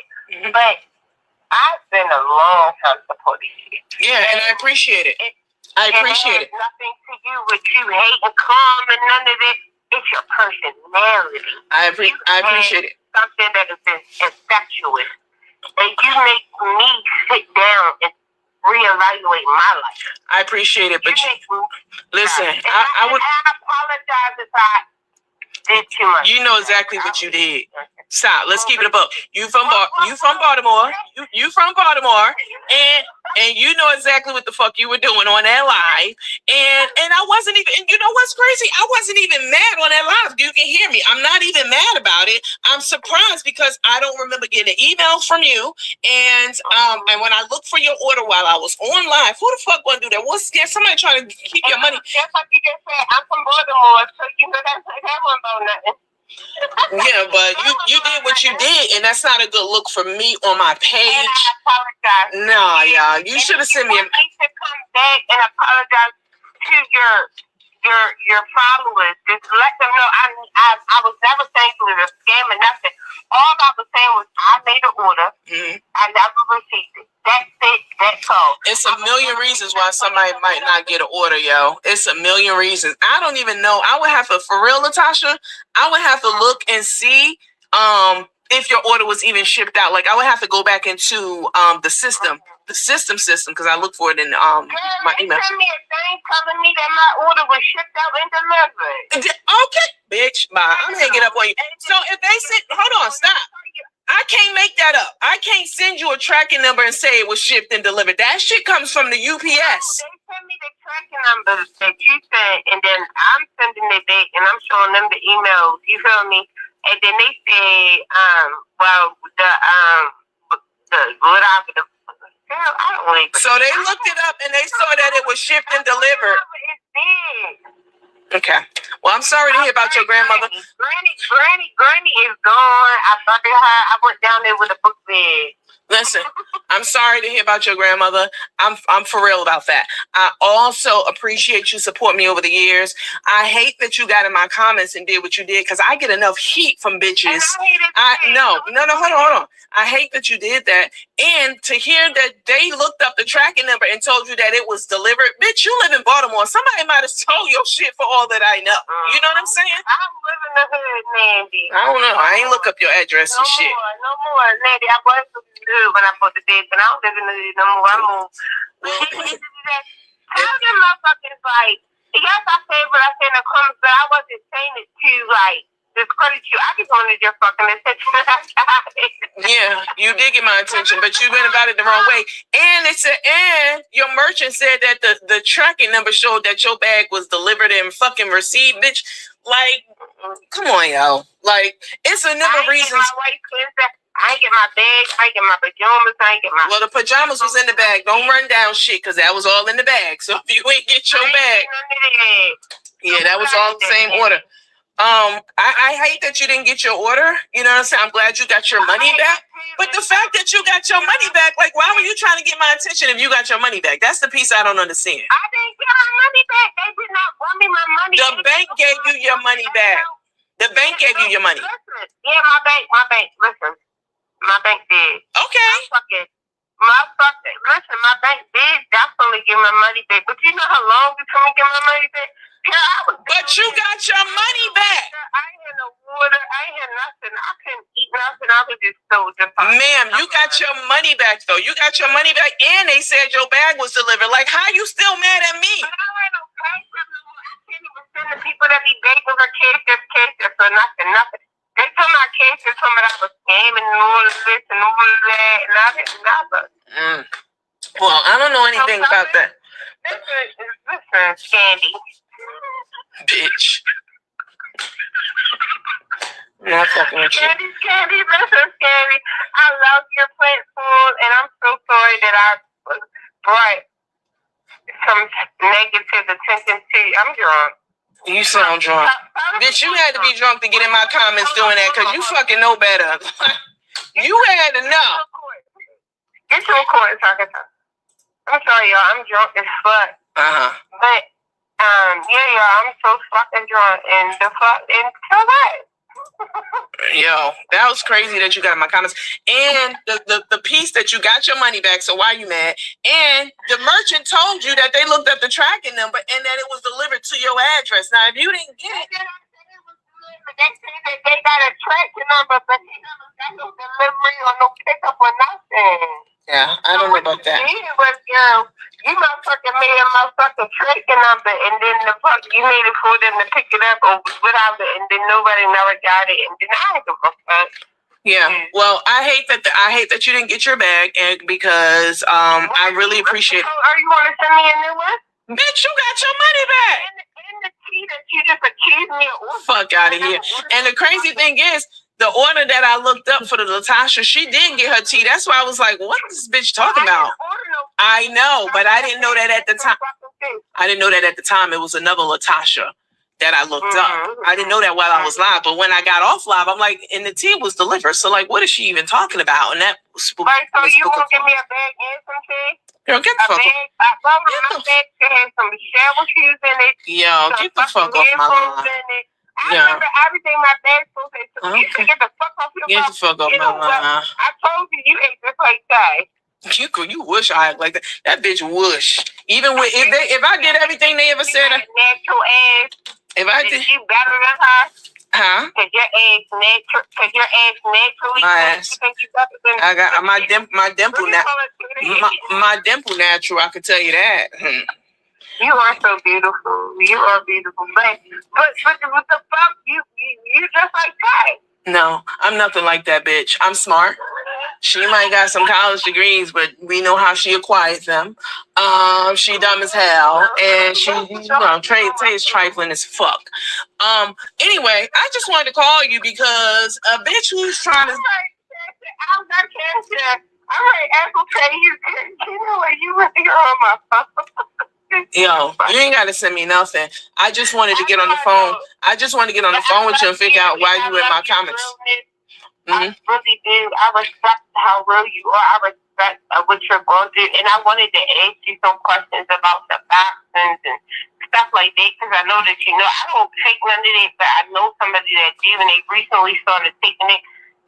but I've been a long time supporting you. Yeah, and I appreciate it. I appreciate it. Nothing to do with you hating calm and none of it. It's your personality. I appreciate it. Something that is infectious. And you make me sit down and reevaluate my life. I appreciate it, but listen, I would. I apologize if I did too much. You know exactly what you did. Stop. Let's keep it above. You from Baltimore. You from Baltimore, and you know exactly what the fuck you were doing on that live. And I wasn't even. And you know what's crazy? I wasn't even mad on that live. You can hear me. I'm not even mad about it. I'm surprised because I don't remember getting emails from you. And when I looked for your order while I was on live, who the fuck gonna do that? What's somebody trying to keep your money? Just like you just said, I'm from Baltimore, so you know that one about nothing. Yeah, but you did what you did, and that's not a good look for me on my page. And I apologize. No, yeah, you should have sent me. I need to come back and apologize to your followers. Just let them know I was never saying it was a scam or nothing. All I was saying was I made an order. I never received it. That's it. That's all. It's a million reasons why somebody might not get an order, yo. It's a million reasons. I don't even know. I would have to, for real, Latasha, I would have to look and see if your order was even shipped out. Like, I would have to go back into the system, because I look for it in my email. Send me a thing telling me that my order was shipped out and delivered. Okay, bitch, bye. I'm hanging up on you. So if they sent, hold on, stop. I can't make that up. I can't send you a tracking number and say it was shipped and delivered. That shit comes from the UPS. They send me the tracking number that you sent, and then I'm sending it back, and I'm showing them the emails. You feel me? And then they say, so they looked it up and they saw that it was shipped and delivered. Okay. Well, I'm sorry to hear about your grandmother. Granny is gone. I buried her. I went down there with a book bag. Listen, I'm sorry to hear about your grandmother. I'm for real about that. I also appreciate you support me over the years. I hate that you got in my comments and did what you did because I get enough heat from bitches. No, hold on. I hate that you did that. And to hear that they looked up the tracking number and told you that it was delivered. Bitch, you live in Baltimore. Somebody might have stole your shit for all that I know. You know what I'm saying? I live in the hood, Nandy. I don't know. I ain't look up your address and shit. No more, Nandy. I was in the hood when I bought the bed, but I don't live in the hood no more. I moved. Tell them motherfuckers, like, yes, I said what I said in the comments, but I wasn't saying it to, like, discredit you. I just wanted your fucking attention. Yeah, you did get my attention, but you went about it the wrong way. And your merchant said that the tracking number showed that your bag was delivered and fucking received, bitch. Like, come on, yo. Like, it's a number of reasons. I ain't get my bag. I ain't get my pajamas. I ain't get my. Well, the pajamas was in the bag. Don't run down shit, because that was all in the bag. So if you ain't get your bag. Yeah, that was all the same order. I hate that you didn't get your order. You know what I'm saying? I'm glad you got your money back. But the fact that you got your money back, like, why were you trying to get my attention if you got your money back? That's the piece I don't understand. I didn't get my money back. They did not want me my money. The bank gave you your money back. The bank gave you your money. Listen, yeah, my bank. Listen, my bank did. Okay. Listen, my bank did definitely give my money back. But you know how long it took me to get my money back? But you got your money back. I ain't had no water. I ain't had nothing. I couldn't eat nothing. I was just so depressed. Ma'am, you got your money back, though. You got your money back, and they said your bag was delivered. Like, how you still mad at me? But I ain't no cash. I even send the people that be begging for cases for nothing. They told my cases told me that I was scamming and all of this and all of that, and I didn't never. Well, I don't know anything about that. Listen, Candy. Bitch. Not fucking with you. Candy, listen, Candy. I love your platform, and I'm so sorry that I brought some negative attention to you. I'm drunk. You sound drunk. Bitch, you had to be drunk to get in my comments doing that, because you fucking know better. You had to know. Get your record so I can talk. I'm sorry, y'all. I'm drunk as fuck. But, yeah, y'all. I'm so fucking drunk. And so what? Yo, that was crazy that you got in my comments. And the piece that you got your money back, so why are you mad? And the merchant told you that they looked up the tracking number and that it was delivered to your address. Now, if you didn't get it, they say that they got a tracking number, but he never got no delivery or no pickup or nothing. Yeah, I don't know about that. You motherfucking made a motherfucking tracking number, and then you made it for them to pick it up or without it, and then nobody never got it, and then I don't give a fuck. Yeah, well, I hate that you didn't get your bag, and because I really appreciate. Are you want to send me a new one? Bitch, you got your money back. And the tea that you just accused me of. Fuck out of here. And the crazy thing is, the order that I looked up for the Latasha, she did get her tea. That's why I was like, what is this bitch talking about? I know, but I didn't know that at the time. I didn't know that at the time. It was another Latasha that I looked up. I didn't know that while I was live. But when I got off live, I'm like, and the tea was delivered. So, like, what is she even talking about? And that was spooky. Right, so you won't give me a bag and some tea? Girl, get the fuck off. My bag had some shower shoes in it. Yo, get the fuck off my line. I remember everything my bag was in. So you should get the fuck off your Get the fuck off my line. I told you ate just like that. You wish I act like that. That bitch wish. Even with if I did everything they ever said. Natural ass. If I did, you better than her. Huh? Cause your ass naturally. My ass. I got my dimple my dimple natural. I could tell you that. You are so beautiful. You are beautiful, but what the fuck? You just like that. No, I'm nothing like that, bitch. I'm smart. She might got some college degrees, but we know how she acquired them. She dumb as hell, and she, Trey's trifling as fuck. Anyway, I just wanted to call you because a bitch who's trying to. I'm not cancer. All right, Apple Pay. You know what? You really are on my phone. Yo, you ain't got to send me nothing. I just wanted to get on the phone. I just wanted to get on the phone with you and figure out why you in my comments. I really do. I respect how real you are. I respect what you're going through. And I wanted to ask you some questions about the vaccines and stuff like that because I know that I don't take none of it, but I know somebody that do, and they recently started taking it,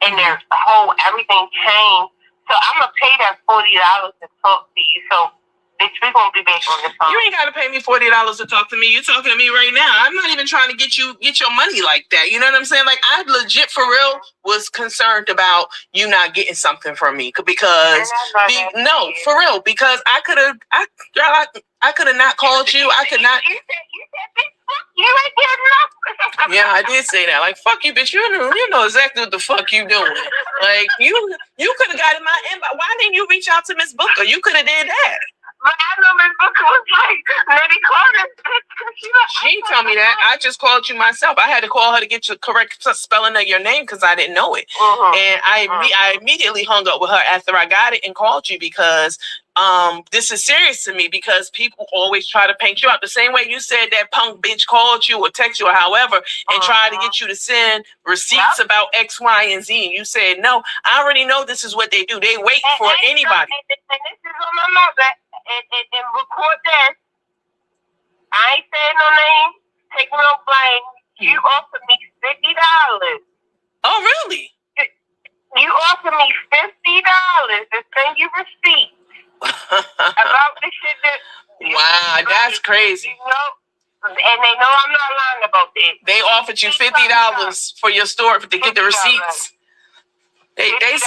and their whole everything changed. So I'm going to pay that $40 to talk to you. So, bitch, we're going to be back on the phone. You ain't got to pay me $40 to talk to me. You're talking to me right now. I'm not even trying to get your money like that. You know what I'm saying? Like, I legit, for real, was concerned about you not getting something from me. Because, no, for real, because I could have not called you. I could not. You said, bitch, fuck you ain't getting enough. Yeah, I did say that. Like, fuck you, bitch. You know exactly what the fuck you doing. Like, you could have got in my inbox. Why didn't you reach out to Miss Booker? You could have did that. But I know Miss Booker was like, maybe call this. She didn't tell me that. I just called you myself. I had to call her to get the correct spelling of your name because I didn't know it. And I immediately hung up with her after I got it and called you because this is serious to me because people always try to paint you out the same way you said that punk bitch called you or text you or however and tried to get you to send receipts about X, Y, and Z. And you said, no, I already know this is what they do. They wait for anybody. And this is on my mother. And record this. I ain't saying no name, take no blame. You offered me $50. Oh, really? You offered me $50 to send you receipts about the shit that. Wow, that's crazy. And they know I'm not lying about this. They offered you $50 for your store to get the receipts. They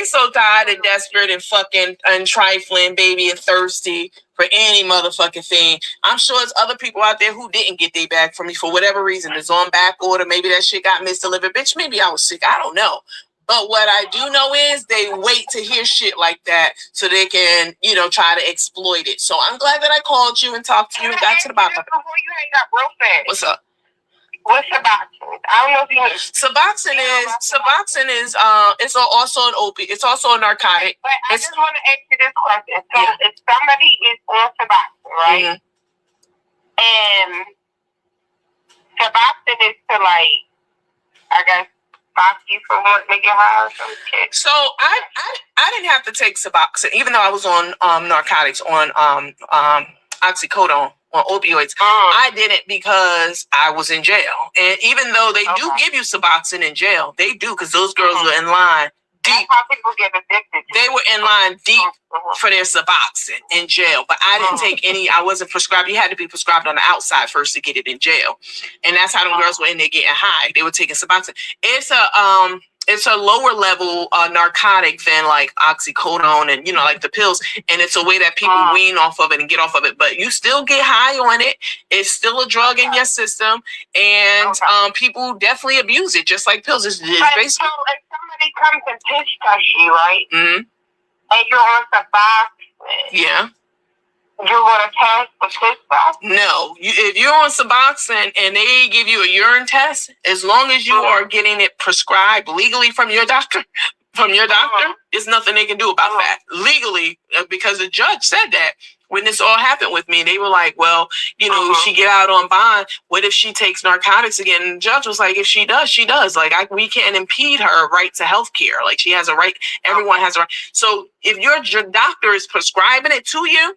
so tired and desperate and fucking and trifling, baby, and thirsty for any motherfucking thing. I'm sure there's other people out there who didn't get their bag from me for whatever reason. It's on back order. Maybe that shit got misdelivered. Bitch, maybe I was sick. I don't know. But what I do know is they wait to hear shit like that so they can, try to exploit it. So I'm glad that I called you and talked to you and got to the bottom of it. Before you hang up real fast. What's up? What's Suboxone? I don't know if you know. Suboxone is it's also an opiate. It's also a narcotic. But I just want to ask you this question. So if somebody is on Suboxone, right? Mm-hmm. And Suboxone is to I guess box you for what, make you high or some shit. So I didn't have to take Suboxone, even though I was on narcotics, on oxycodone, on opioids. I didn't because I was in jail. And even though they do give you Suboxone in jail, they do, because those girls were in line deep. That's how people get addicted. They were in line deep for their Suboxone in jail, but I didn't take any. I wasn't prescribed. You had to be prescribed on the outside first to get it in jail, and that's how them girls were in there getting high. They were taking Suboxone. It's a lower level narcotic than like oxycodone and like the pills, and it's a way that people wean off of it and get off of it. But you still get high on it. It's still a drug in your system, and people definitely abuse it, just like pills. It's basically. So if somebody comes and piss test you, right? Mm-hmm. And you're on Suboxone. Yeah. You're going to test the piss test? No. If you're on Suboxone and they give you a urine test, as long as you are getting it prescribed legally from your doctor, there's nothing they can do about that. Legally, because the judge said that when this all happened with me, they were like, well, she get out on bond. What if she takes narcotics again? And the judge was like, if she does, she does. Like, we can't impede her right to health care. Like, she has a right. Everyone has a right. So if your doctor is prescribing it to you,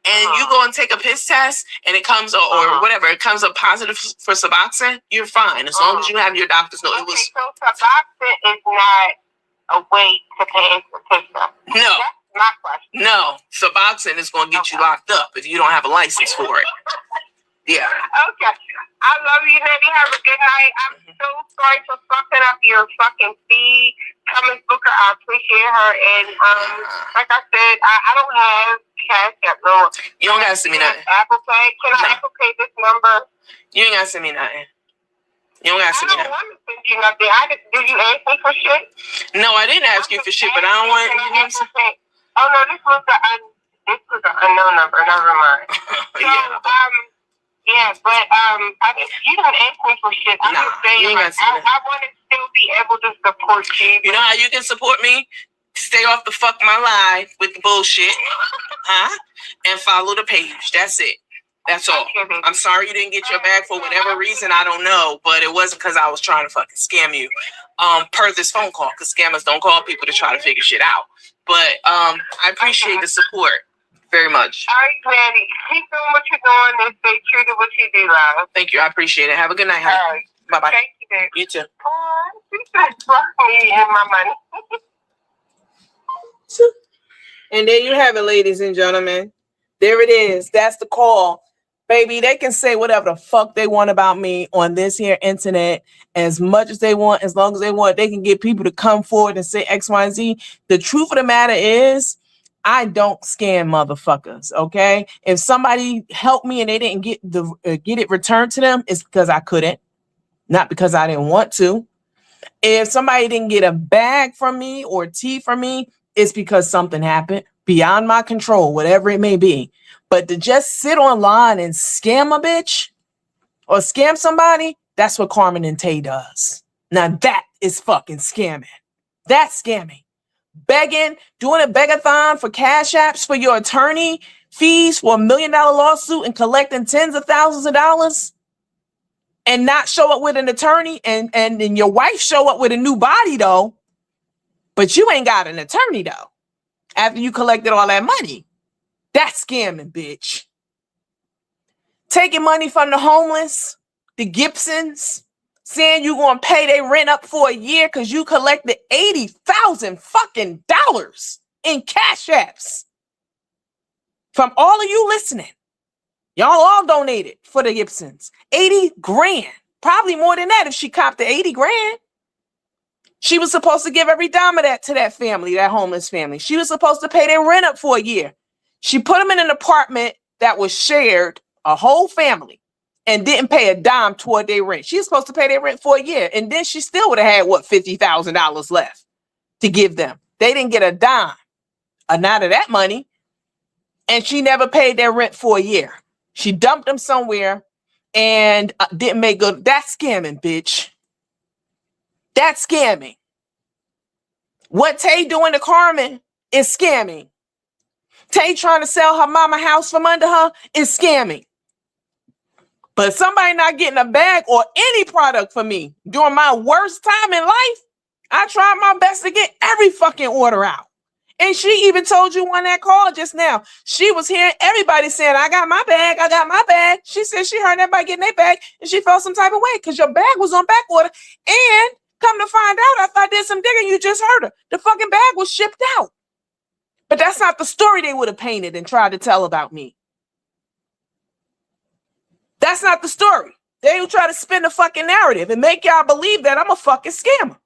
and you go and take a piss test and it comes or whatever, it comes up positive for Suboxone, you're fine as long as you have your doctor's note. Okay, so Suboxone is not a way to pass the piss test. No. That's my question. No, Suboxone is going to get you locked up if you don't have a license for it. Yeah. Okay. I love you, Nettie. Have a good night. I'm so sorry for fucking up your fucking feed. Carmen Booker, I appreciate her. And like I said, I don't have Cash App. No. You don't gotta send me nothing. Apple Pay. Can I Apple Pay this number? You ain't gotta send me nothing. You don't gotta send me nothing. I don't want to send you nothing. Did you ask me for shit? No, I didn't ask you for shit, but I don't want you. Oh no, this was the unknown number. Never mind. Yeah, but you don't ask me for shit. I'm just saying, I want to still be able to support you. You know how you can support me? Stay off the fuck my live with the bullshit, and follow the page. That's it. That's all. I'm sorry you didn't get your bag for whatever reason. I don't know, but it wasn't because I was trying to fucking scam you. Per this phone call, because scammers don't call people to try to figure shit out. But I appreciate the support. Very much. All right, Granny. Keep doing what you're doing and stay true to what you do, love. Thank you. I appreciate it. Have a good night, honey. All right. Bye-bye. Thank you, baby. You too. You said fuck me and my money. And there you have it, ladies and gentlemen. There it is. That's the call. Baby, they can say whatever the fuck they want about me on this here internet as much as they want, as long as they want. They can get people to come forward and say X, Y, and Z. The truth of the matter is, I don't scam motherfuckers, okay? If somebody helped me and they didn't get it returned to them, it's because I couldn't, not because I didn't want to. If somebody didn't get a bag from me or tea from me, it's because something happened beyond my control, whatever it may be. But to just sit online and scam a bitch or scam somebody, that's what Carmen and Tay does. Now that is fucking scamming. That's scamming. Begging, doing a begathon for cash apps for your attorney fees for $1 million lawsuit and collecting tens of thousands of dollars and not show up with an attorney and your wife show up with a new body though, but you ain't got an attorney though after you collected all that money. That's scamming, bitch. Taking money from the homeless, the Gibsons, saying you gonna pay their rent up for a year because you collected $80,000 fucking dollars in cash apps. From all of you listening, y'all all donated for the Gibsons. 80 grand. Probably more than that if she copped the 80 grand. She was supposed to give every dime of that to that family, that homeless family. She was supposed to pay their rent up for a year. She put them in an apartment that was shared, a whole family, and didn't pay a dime toward their rent. She was supposed to pay their rent for a year, and then she still would have had, what, $50,000 left to give them. They didn't get a dime, not of that money, and she never paid their rent for a year. She dumped them somewhere and didn't make good. That's scamming, bitch. That's scamming. What Tay doing to Carmen is scamming. Tay trying to sell her mama house from under her is scamming. But somebody not getting a bag or any product for me during my worst time in life, I tried my best to get every fucking order out. And she even told you on that call just now. She was hearing everybody saying, I got my bag, I got my bag. She said she heard everybody getting their bag and she felt some type of way because your bag was on back order. And come to find out, after I did some digging, you just heard her. The fucking bag was shipped out. But that's not the story they would have painted and tried to tell about me. That's not the story. They would try to spin the fucking narrative and make y'all believe that I'm a fucking scammer.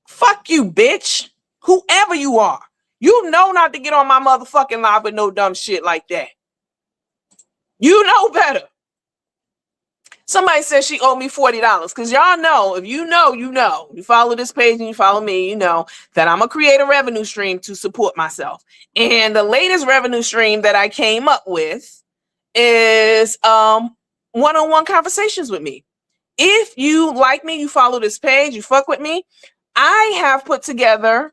Fuck you, bitch. Whoever you are. You know not to get on my motherfucking live with no dumb shit like that. You know better. Somebody said she owed me $40 because y'all know, if you know, you know. You follow this page and you follow me, you know that I'm going to create a revenue stream to support myself. And the latest revenue stream that I came up with is one-on-one conversations with me. If you like me, you follow this page, you fuck with me, I have put together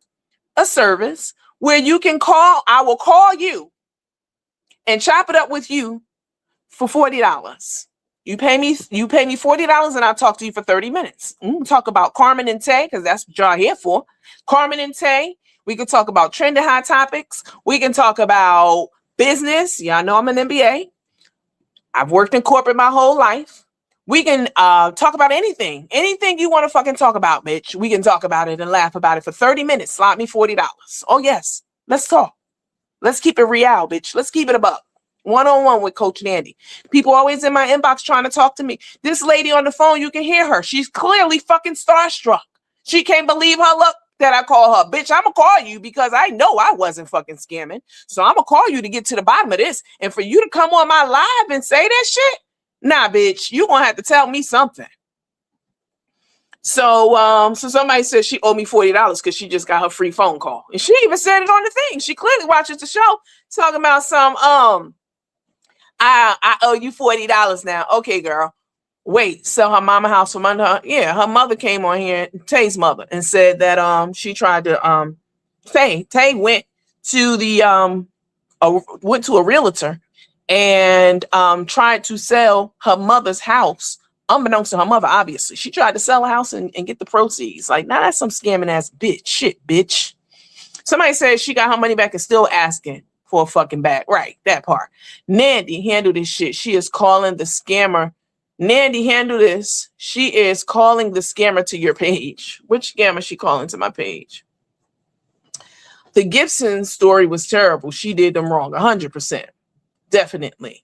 a service where you can call, I will call you and chop it up with you for $40. You pay me $40 and I'll talk to you for 30 minutes. We'll talk about Carmen and Tay, because that's what y'all here for. Carmen and Tay. We can talk about trending hot topics. We can talk about business. Y'all know I'm an MBA. I've worked in corporate my whole life. We can talk about anything. Anything you want to fucking talk about, bitch. We can talk about it and laugh about it for 30 minutes. Slot me $40. Oh, yes. Let's talk. Let's keep it real, bitch. Let's keep it a buck. One-on-one with Coach Nandy. People always in my inbox trying to talk to me. This lady on the phone, you can hear her. She's clearly fucking starstruck. She can't believe her luck that I call her. Bitch, I'm going to call you because I know I wasn't fucking scamming. So I'm going to call you to get to the bottom of this. And for you to come on my live and say that shit, nah, bitch, you going to have to tell me something. So somebody said she owed me $40 because she just got her free phone call. And she even said it on the thing. She clearly watches the show talking about some, I owe you $40 now. Okay, girl. Wait, sell her mama house from under her. Yeah, her mother came on here, Tay's mother, and said that she tried to Tay went to the went to a realtor and tried to sell her mother's house, unbeknownst to her mother, obviously. She tried to sell a house and get the proceeds. Like, now that's some scamming ass bitch. Shit, bitch. Somebody said she got her money back and still asking for a fucking bag. Right, that part. Nandy, handle this shit. She is calling the scammer. Nandy, handle this. She is calling the scammer to your page. Which scammer she calling to my page? The Gibson story was terrible. She did them wrong, 100%. Definitely.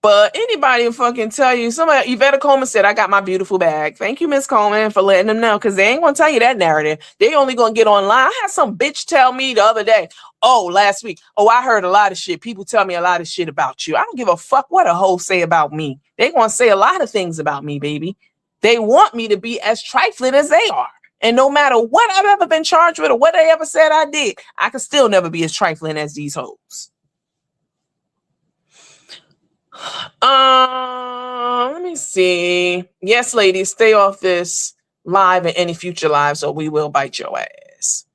But anybody will fucking tell you. Somebody, Yvette Coleman said, I got my beautiful bag. Thank you, Miss Coleman, for letting them know, because they ain't going to tell you that narrative. They only going to get online. I had some bitch tell me the other day, last week, I heard a lot of shit. People tell me a lot of shit about you. I don't give a fuck what a hoe say about me. They going to say a lot of things about me, baby. They want me to be as trifling as they are. And no matter what I've ever been charged with or what they ever said I did, I can still never be as trifling as these hoes. Let me see. Yes, ladies, stay off this live and any future lives, or we will bite your ass.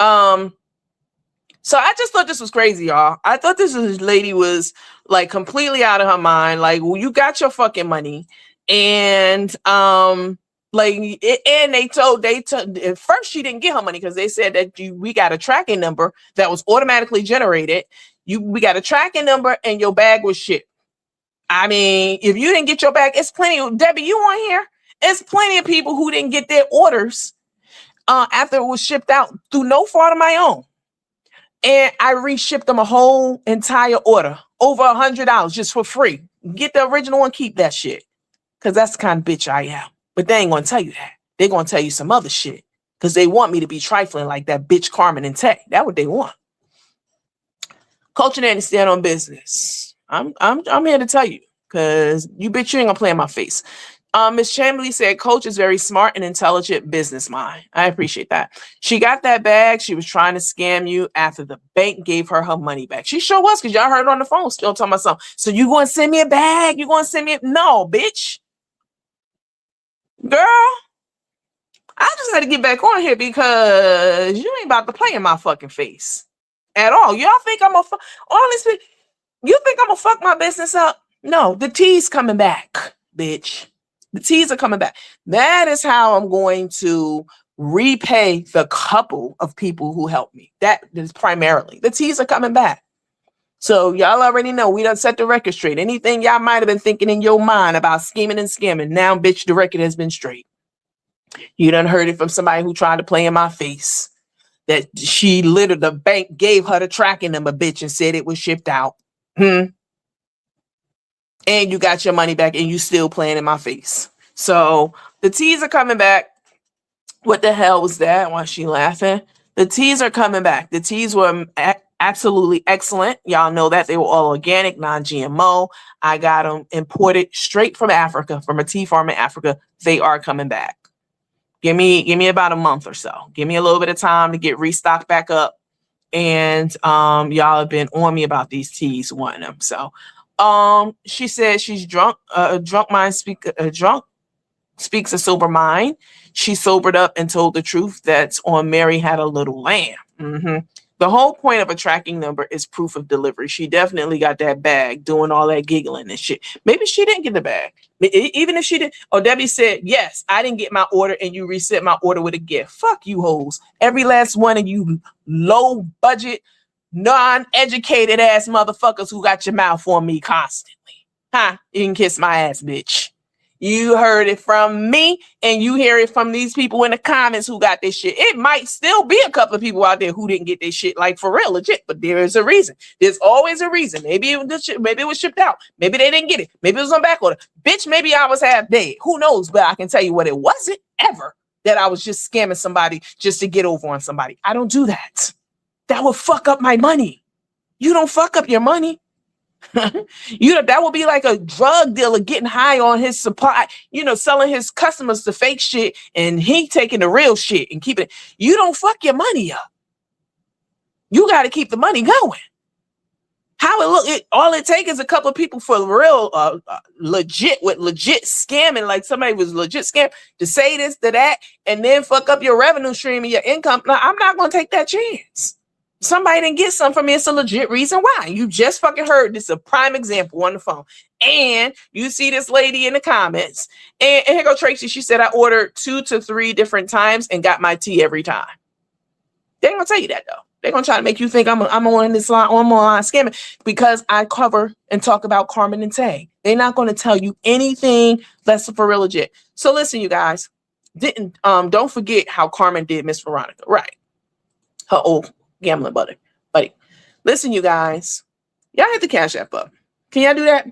So I just thought this was crazy, y'all. I thought this lady was like completely out of her mind. Like, well, you got your fucking money, and and they told at first she didn't get her money because they said that we got a tracking number that was automatically generated. We got a tracking number and your bag was shipped. I mean, if you didn't get your bag, it's plenty of Debbie, you on here? It's plenty of people who didn't get their orders after it was shipped out through no fault of my own. And I reshipped them a whole entire order, over $100 just for free. Get the original and keep that shit. Because that's the kind of bitch I am. But they ain't going to tell you that. They're going to tell you some other shit. because they want me to be trifling like that bitch Carmen and Tay. That's what they want. Culture and stand on business. I'm here to tell you, because you bitch, you ain't gonna play in my face. Miss Chamberlain said, Coach is very smart and intelligent business mind. I appreciate that. She got that bag. She was trying to scam you after the bank gave her money back. She sure was, because y'all heard her on the phone still talking about something. So you going to send me a bag? You going to send me no, bitch. Girl, I just had to get back on here because you ain't about to play in my fucking face at all. Y'all think I'm honestly, you think I'm gonna fuck my business up? No, the tea's coming back, bitch. The teas are coming back. That is how I'm going to repay the couple of people who helped me. That is primarily. The teas are coming back. So y'all already know we done set the record straight. Anything y'all might have been thinking in your mind about scheming and scamming, now, bitch, the record has been straight. You done heard it from somebody who tried to play in my face. That she literally, the bank gave her the tracking number, bitch, and said it was shipped out. And you got your money back and you still playing in my face. So the teas are coming back. What the hell was that? Why is she laughing? The teas are coming back. The teas were absolutely excellent. Y'all know that they were all organic, non-GMO. I got them imported straight from Africa, from a tea farm in Africa. They are coming back. Give me about a month or so. Give me a little bit of time to get restocked back up. And y'all have been on me about these teas, wanting them. So she said she's drunk. Drunk speaks a sober mind. She sobered up and told the truth that on Mary had a little lamb. The whole point of a tracking number is proof of delivery. She definitely got that bag, doing all that giggling and shit. Maybe she didn't get the bag. Even if she did. Oh, Debbie said, yes, I didn't get my order and you reset my order with a gift. Fuck you hoes. Every last one of you low budget, non-educated ass motherfuckers who got your mouth on me constantly. You can kiss my ass, bitch. You heard it from me and you hear it from these people in the comments who got this shit. It might still be a couple of people out there who didn't get this shit, like for real, legit, but there is a reason. There's always a reason. Maybe it was shipped out. Maybe they didn't get it. Maybe it was on back order. Bitch, maybe I was half dead. Who knows? But I can tell you what, it wasn't ever that I was just scamming somebody just to get over on somebody. I don't do that. That would fuck up my money. You don't fuck up your money. That would be like a drug dealer getting high on his supply, selling his customers the fake shit and he taking the real shit and keeping it. You don't fuck your money up. You got to keep the money going. How it look, all it takes is a couple of people for real, legit scamming, like somebody was legit scam to say this, to that, and then fuck up your revenue stream and your income. Now, I'm not going to take that chance. Somebody didn't get something from me. It's a legit reason why. You just fucking heard this, a prime example on the phone. And you see this lady in the comments. And here go Tracy. She said, I ordered 2 to 3 different times and got my tea every time. They ain't gonna tell you that though. They're gonna try to make you think I'm on this line, on my line scamming, because I cover and talk about Carmen and Tay. They're not gonna tell you anything that's for real legit. So listen, you guys, don't forget how Carmen did Miss Veronica, right? Her old gambling buddy. Listen, you guys, y'all hit the Cash App up. Can y'all do that?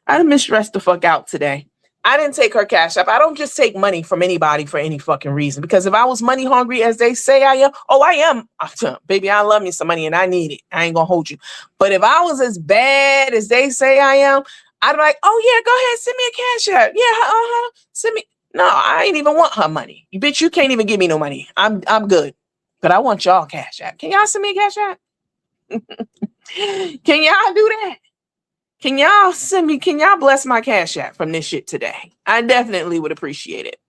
I done misstressed the fuck out today. I didn't take her Cash App. I don't just take money from anybody for any fucking reason. Because if I was money hungry as they say I am, I am. Baby, I love me some money and I need it. I ain't gonna hold you. But if I was as bad as they say I am, I'd be like, oh yeah, go ahead, send me a Cash App. Yeah, send me. No, I ain't even want her money. You bitch, you can't even give me no money. I'm good. But I want y'all Cash App. Can y'all send me a Cash App? Can y'all do that? Can y'all bless my Cash App from this shit today? I definitely would appreciate it.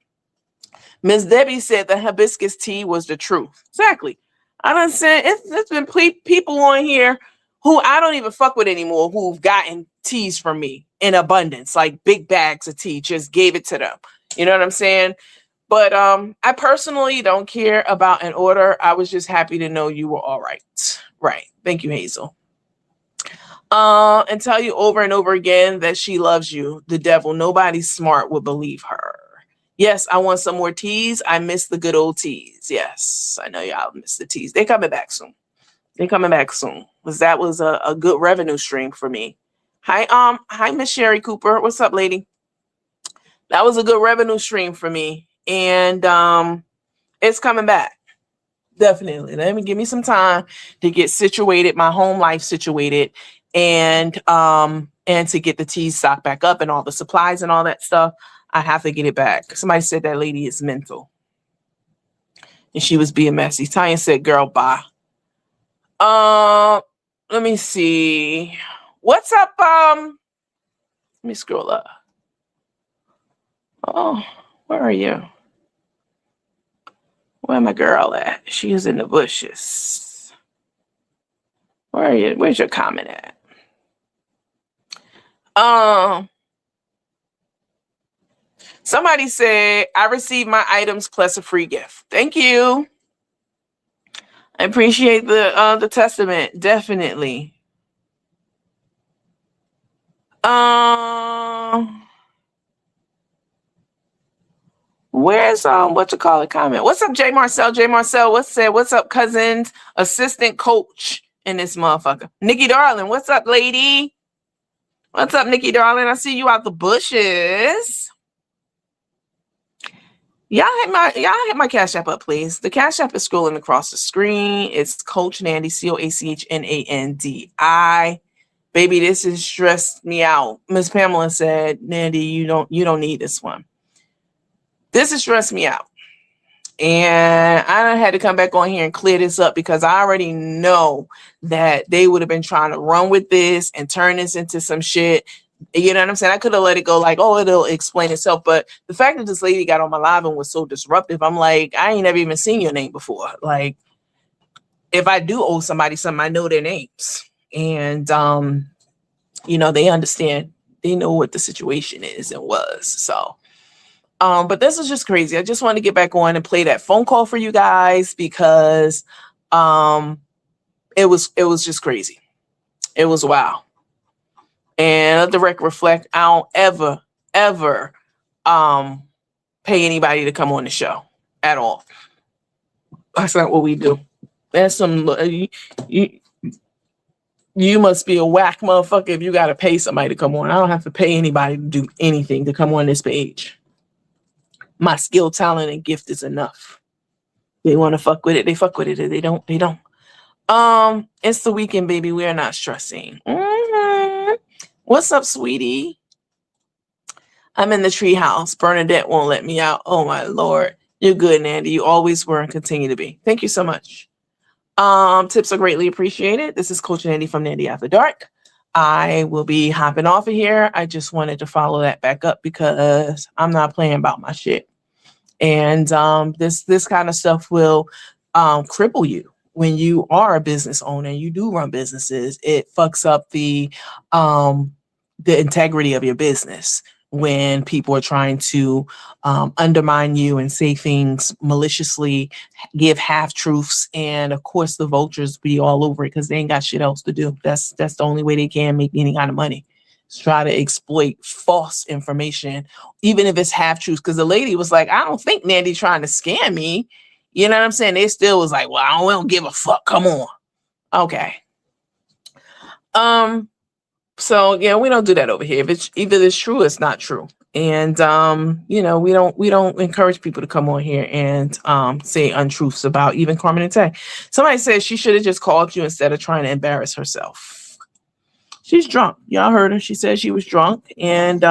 Miss Debbie said the hibiscus tea was the truth. Exactly. I done said it's been people on here who I don't even fuck with anymore who've gotten teas from me in abundance, like big bags of tea, just gave it to them. You know what I'm saying? But I personally don't care about an order. I was just happy to know you were all right. Right. Thank you, Hazel. And tell you over and over again that she loves you. The devil, nobody smart would believe her. Yes, I want some more teas. I miss the good old teas. Yes, I know y'all miss the teas. They're coming back soon. Because that was a good revenue stream for me. Hi, Miss Sherry Cooper. What's up, lady? That was a good revenue stream for me. And It's coming back. Definitely. Let me give me some time to get situated, my home life situated, and to get the teas stocked back up and all the supplies and all that stuff. I have to get it back. Somebody said that lady is mental. And she was being messy. Tanya said, girl, bye. Let me see. What's up? Let me scroll up. Oh, where are you? Where my girl at? She is in the bushes. Where are you? Where's your comment at? Somebody said, I received my items plus a free gift. Thank you. I appreciate the testament. Definitely. Where's what you call it comment? What's up, J Marcel? J Marcel, what's up, cousins? Assistant coach in this motherfucker. Nikki Darling, what's up, lady? What's up, Nikki Darling? I see you out the bushes. Y'all hit my Cash App up, please. The Cash App is scrolling across the screen. It's Coach Nandi, CoachNandi. Baby, this has stressed me out. Miss Pamela said, Nandi, you don't need this one. This has stressed me out. And I had to come back on here and clear this up because I already know that they would have been trying to run with this and turn this into some shit. You know what I'm saying? I could have let it go like, oh, it'll explain itself. But the fact that this lady got on my live and was so disruptive, I'm like, I ain't never even seen your name before. Like, if I do owe somebody something, I know their names. And, they understand. They know what the situation is and was. So, but this is just crazy. I just want to get back on and play that phone call for you guys because it was just crazy. It was wow. And let the record reflect, I don't ever pay anybody to come on the show at all. That's not what we do. That's some you must be a whack motherfucker if you gotta pay somebody to come on. I don't have to pay anybody to do anything to come on this page. My skill, talent, and gift is enough. They want to fuck with it, they fuck with it. If they don't, they don't. It's the weekend, baby. We are not stressing. What's up, sweetie? I'm in the treehouse. Bernadette won't let me out. Oh my Lord. You're good, Nandi. You always were and continue to be. Thank you so much. Tips are greatly appreciated. This is Coach Nandi from Nandi After Dark. I will be hopping off of here. I just wanted to follow that back up because I'm not playing about my shit. And this kind of stuff will cripple you. When you are a business owner and you do run businesses, it fucks up the integrity of your business when people are trying to undermine you and say things maliciously, give half truths, and of course the vultures be all over it because they ain't got shit else to do. That's the only way they can make any kind of money. Is try to exploit false information, even if it's half truths. Because the lady was like, I don't think Nandi's trying to scam me. You know what I'm saying? They still was like, well, I don't give a fuck. Come on. Okay. So yeah, we don't do that over here. If it's either it's true, or it's not true. And we don't encourage people to come on here and say untruths about even Carmen and Tay. Somebody said she should have just called you instead of trying to embarrass herself. She's drunk. Y'all heard her. She said she was drunk. And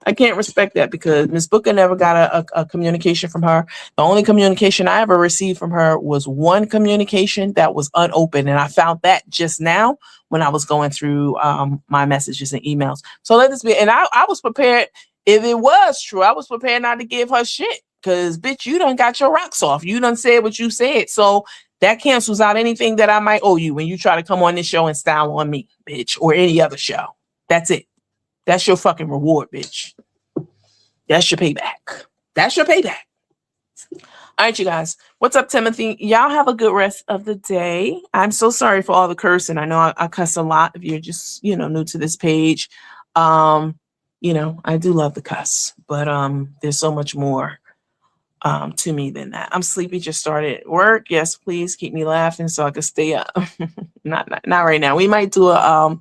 I can't respect that because Miss Booker never got a communication from her. The only communication I ever received from her was one communication that was unopened. And I found that just now when I was going through my messages and emails. So let this be. And I was prepared. If it was true, I was prepared not to give her shit because, bitch, you done got your rocks off. You done said what you said. So that cancels out anything that I might owe you when you try to come on this show and style on me, bitch, or any other show. That's it. That's your fucking reward, bitch. That's your payback. That's your payback. All right, you guys. What's up, Timothy? Y'all have a good rest of the day. I'm so sorry for all the cursing. I know I cuss a lot if you're just, new to this page. I do love the cuss, but there's so much more to me than that. I'm sleepy, just started work. Yes, please keep me laughing so I can stay up. not right now. We might do a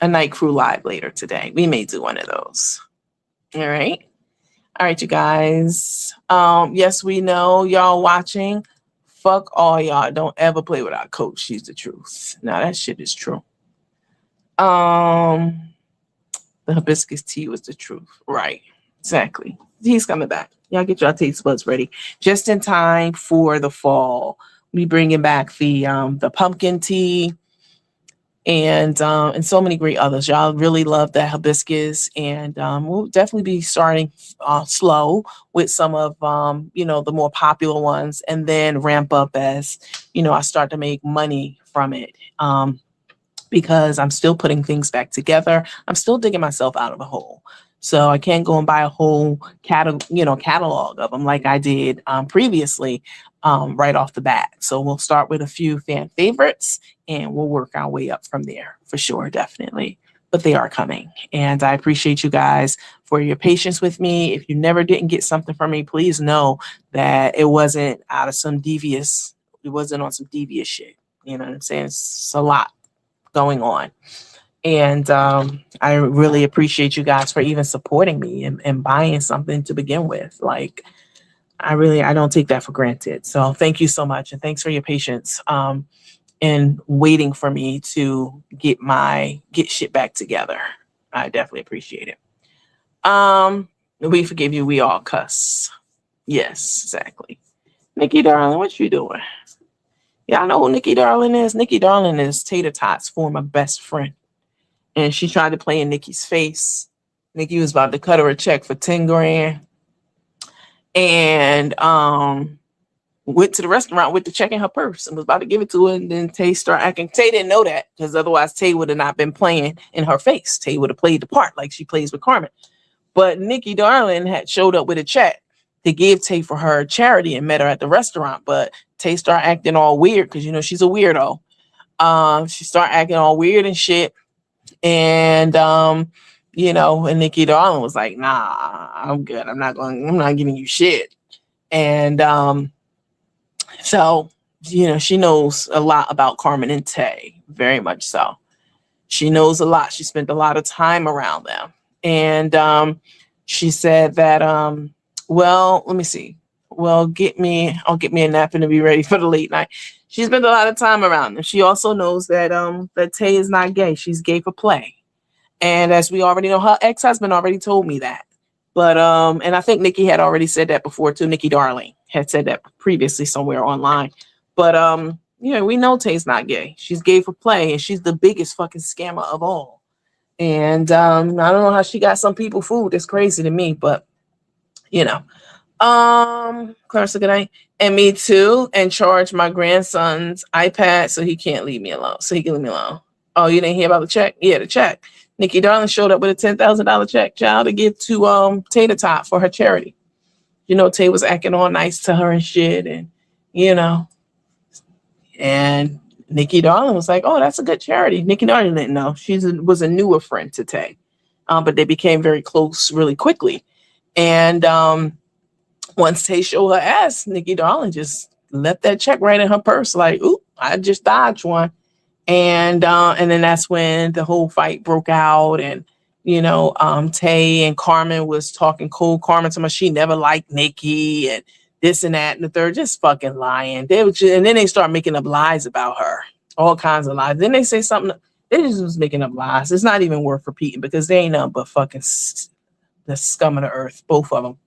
night crew live later today. We may do one of those. All right. All right, you guys. Yes, we know y'all watching. Fuck all y'all. Don't ever play with our coach. She's the truth. Now that shit is true. Um, the hibiscus tea was the truth. Right. Exactly. He's coming back. Y'all get your taste buds ready. Just in time for the fall. We bringing back the pumpkin tea and so many great others. Y'all really love that hibiscus, and we'll definitely be starting slow with some of the more popular ones, and then ramp up as I start to make money from it. Because I'm still putting things back together. I'm still digging myself out of a hole. So I can't go and buy a whole catalog of them like I did previously right off the bat. So we'll start with a few fan favorites and we'll work our way up from there for sure, definitely. But they are coming. And I appreciate you guys for your patience with me. If you never didn't get something from me, please know that it wasn't on some devious shit. You know what I'm saying? It's a lot going on. And I really appreciate you guys for even supporting me and buying something to begin with. Like, I don't take that for granted. So thank you so much. And thanks for your patience in waiting for me to get shit back together. I definitely appreciate it. We forgive you. We all cuss. Yes, exactly. Nikki, darling, what you doing? Yeah, I know who Nikki Darling is. Nikki Darling is Tater Tot's former best friend. And she tried to play in Nikki's face. Nikki was about to cut her a check for 10 grand. And went to the restaurant with the check in her purse and was about to give it to her. And then Tay started acting. Tay didn't know that, because otherwise Tay would have not been playing in her face. Tay would have played the part like she plays with Carmen. But Nikki Darling had showed up with a check to give Tay for her charity and met her at the restaurant. But Tay started acting all weird because, she's a weirdo. She started acting all weird and shit. And, and Nikki Darling was like, nah, I'm good. I'm not giving you shit. And so, she knows a lot about Carmen and Tay, very much so. She knows a lot. She spent a lot of time around them. And she said that, well, let me see. Well, I'll get me a nap and to be ready for the late night. She spent a lot of time around them. She also knows that that Tay is not gay. She's gay for play. And as we already know, her ex-husband already told me that. But and I think Nikki had already said that before too. Nikki Darling had said that previously somewhere online. But we know Tay's not gay. She's gay for play, and she's the biggest fucking scammer of all. And I don't know how she got some people food. It's crazy to me, but Clarissa, good night. And me too, and charge my grandson's iPad so he can't leave me alone. So he can leave me alone. Oh, you didn't hear about the check? Yeah, the check. Nikki Darling showed up with a $10,000 check, child, to give to Tater Tot for her charity. Tay was acting all nice to her and shit, and and Nikki Darling was like, "Oh, that's a good charity." Nikki Darling didn't know. She was a newer friend to Tay, but they became very close really quickly. And once Tay showed her ass, Nikki Darling just left that check right in her purse, like, "Ooh, I just dodged one." And then that's when the whole fight broke out, and Tay and Carmen was talking cool. Carmen told me she never liked Nikki and this and that and the third, just fucking lying. And then they start making up lies about her, all kinds of lies. Then they say something. They just was making up lies. It's not even worth repeating because they ain't nothing but fucking the scum of the earth, both of them,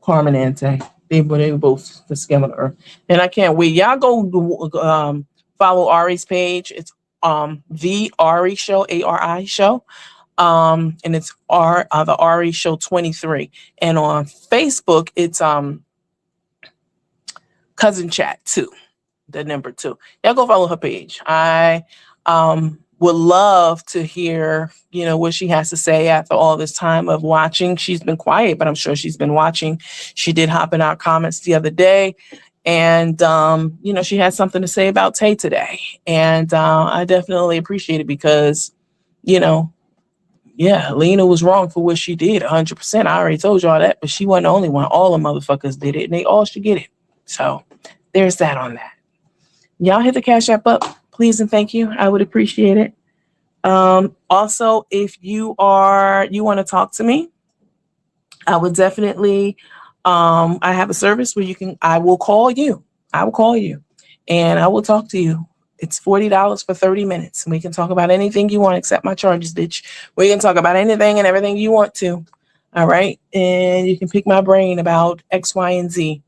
Carmen and Tay. They were both the scum of the earth, and I can't wait. Y'all go follow Ari's page. It's the Ari Show, ARI Show. And it's the Ari Show 23. And on Facebook, it's Cousin Chat 2, the number 2. Y'all go follow her page. I would love to hear, what she has to say after all this time of watching. She's been quiet, but I'm sure she's been watching. She did hop in our comments the other day. And, she had something to say about Tay today. And I definitely appreciate it because, Lena was wrong for what she did 100%. I already told y'all that, but she wasn't the only one. All the motherfuckers did it, and they all should get it. So there's that on that. Y'all hit the Cash App up, please and thank you. I would appreciate it. Also, if you want to talk to me, I would definitely, I have a service where I will call you. I will call you and I will talk to you. It's $40 for 30 minutes. And we can talk about anything you want except my charges, bitch. We can talk about anything and everything you want to. All right. And you can pick my brain about X, Y, and Z.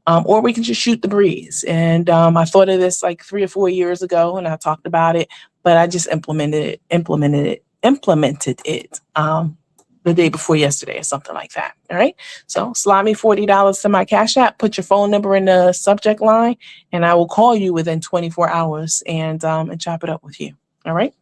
Or we can just shoot the breeze. And I thought of this like 3 or 4 years ago and I talked about it, but I just implemented it. The day before yesterday or something like that. All right. So slide me $40 to my Cash App, put your phone number in the subject line, and I will call you within 24 hours and chop it up with you. All right.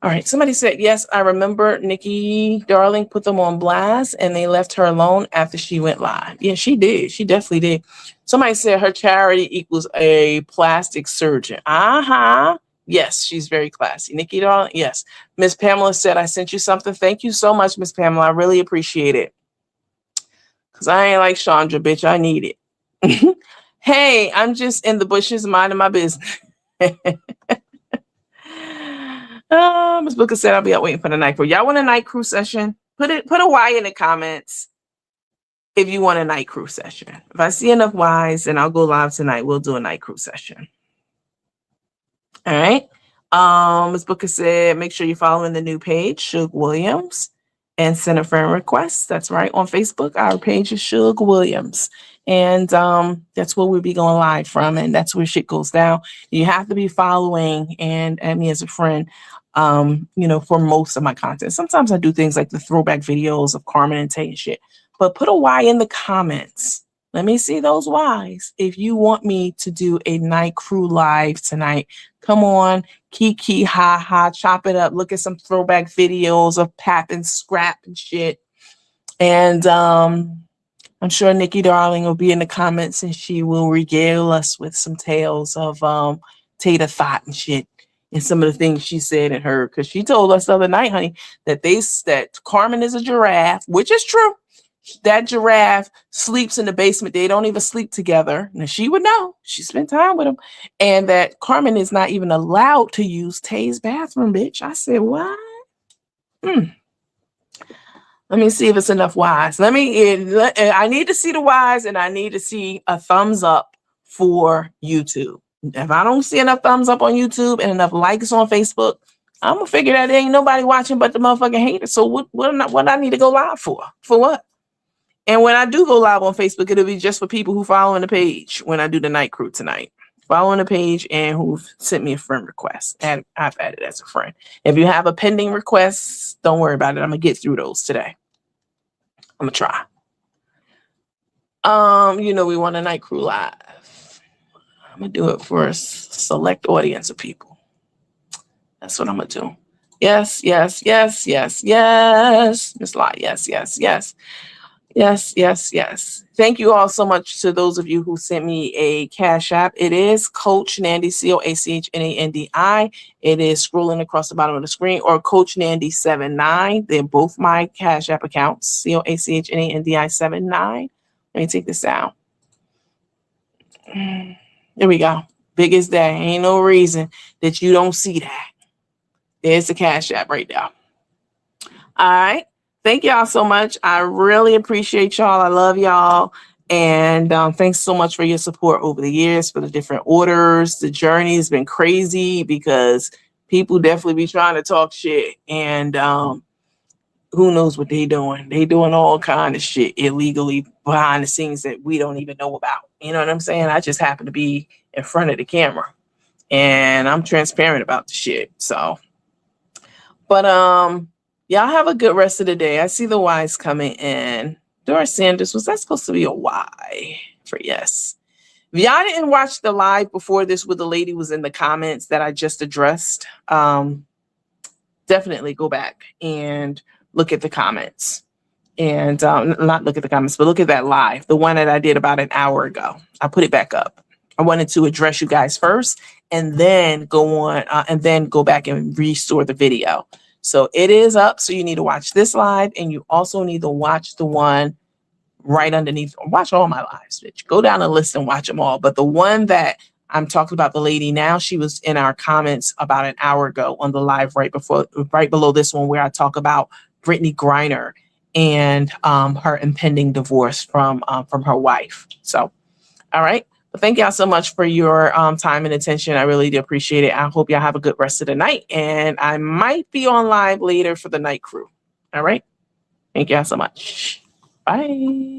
All right. Somebody said, yes, I remember Nikki Darling put them on blast and they left her alone after she went live. Yeah, she did. She definitely did. Somebody said her charity equals a plastic surgeon. Uh-huh. Yes, she's very classy. Nikki Darling, yes. Miss Pamela said, I sent you something. Thank you so much, Miss Pamela. I really appreciate it. Because I ain't like Chandra, bitch. I need it. Hey, I'm just in the bushes minding my business. Miss Booker said, I'll be out waiting for the night crew. Y'all want a night crew session? Put a Y in the comments if you want a night crew session. If I see enough Ys, then I'll go live tonight. We'll do a night crew session. All right. Ms. Booker said, make sure you're following the new page, Suge Williams, and send a friend request. That's right. On Facebook, our page is Suge Williams. And that's where we'll be going live from. And that's where shit goes down. You have to be following and me as a friend, for most of my content. Sometimes I do things like the throwback videos of Carmen and Tay and shit. But put a Y in the comments. Let me see those Ys. If you want me to do a night crew live tonight, come on, kiki, ha ha, chop it up. Look at some throwback videos of Pap and Scrap and shit. And I'm sure Nikki Darling will be in the comments and she will regale us with some tales of Tater Thought and shit. And some of the things she said and heard. Because she told us the other night, honey, that Carmen is a giraffe, which is true. That giraffe sleeps in the basement. They don't even sleep together. Now she would know. She spent time with him. And that Carmen is not even allowed to use Tay's bathroom, bitch. I said, what? Let me see if it's enough Ys. I need to see the Ys and I need to see a thumbs up for YouTube. If I don't see enough thumbs up on YouTube and enough likes on Facebook, I'm going to figure that there ain't nobody watching but the motherfucking haters. So what I need to go live for? For what? And when I do go live on Facebook, it'll be just for people who following the page when I do the night crew tonight. Following the page and who've sent me a friend request. And I've added as a friend. If you have a pending request, don't worry about it. I'm going to get through those today. I'm going to try. We want a night crew live. I'm going to do it for a select audience of people. That's what I'm going to do. Yes, yes, yes, yes, yes. Miss Lot, yes, yes, yes. Yes, yes, yes. Thank you all so much to those of you who sent me a Cash App. It is Coach Nandi, CoachNandi. It is scrolling across the bottom of the screen, or Coach Nandi 79. They're both my Cash App accounts, CoachNandi 79. Let me take this out. There we go. Big as that. Ain't no reason that you don't see that. There's the Cash App right there. All right. Thank y'all so much. I really appreciate y'all. I love y'all. And thanks so much for your support over the years, for the different orders. The journey has been crazy because people definitely be trying to talk shit. And who knows what they doing. They doing all kind of shit illegally behind the scenes that we don't even know about. You know what I'm saying? I just happen to be in front of the camera. And I'm transparent about the shit. So, but y'all have a good rest of the day. I see the Y's coming in. Doris Sanders, was that supposed to be a Y for yes? If y'all didn't watch the live before this where the lady was in the comments that I just addressed, definitely go back and look at the comments. And not look at the comments, but look at that live, the one that I did about an hour ago. I put it back up. I wanted to address you guys first and then go on and then go back and restore the video. So it is up. So you need to watch this live and you also need to watch the one right underneath. Watch all my lives, bitch. Go down the list and watch them all. But the one that I'm talking about, the lady now, she was in our comments about an hour ago on the live right below this one where I talk about Brittany Griner and her impending divorce from her wife. So, all right. But thank y'all so much for your time and attention. I really do appreciate it. I hope y'all have a good rest of the night. And I might be on live later for the night crew. All right. Thank y'all so much. Bye.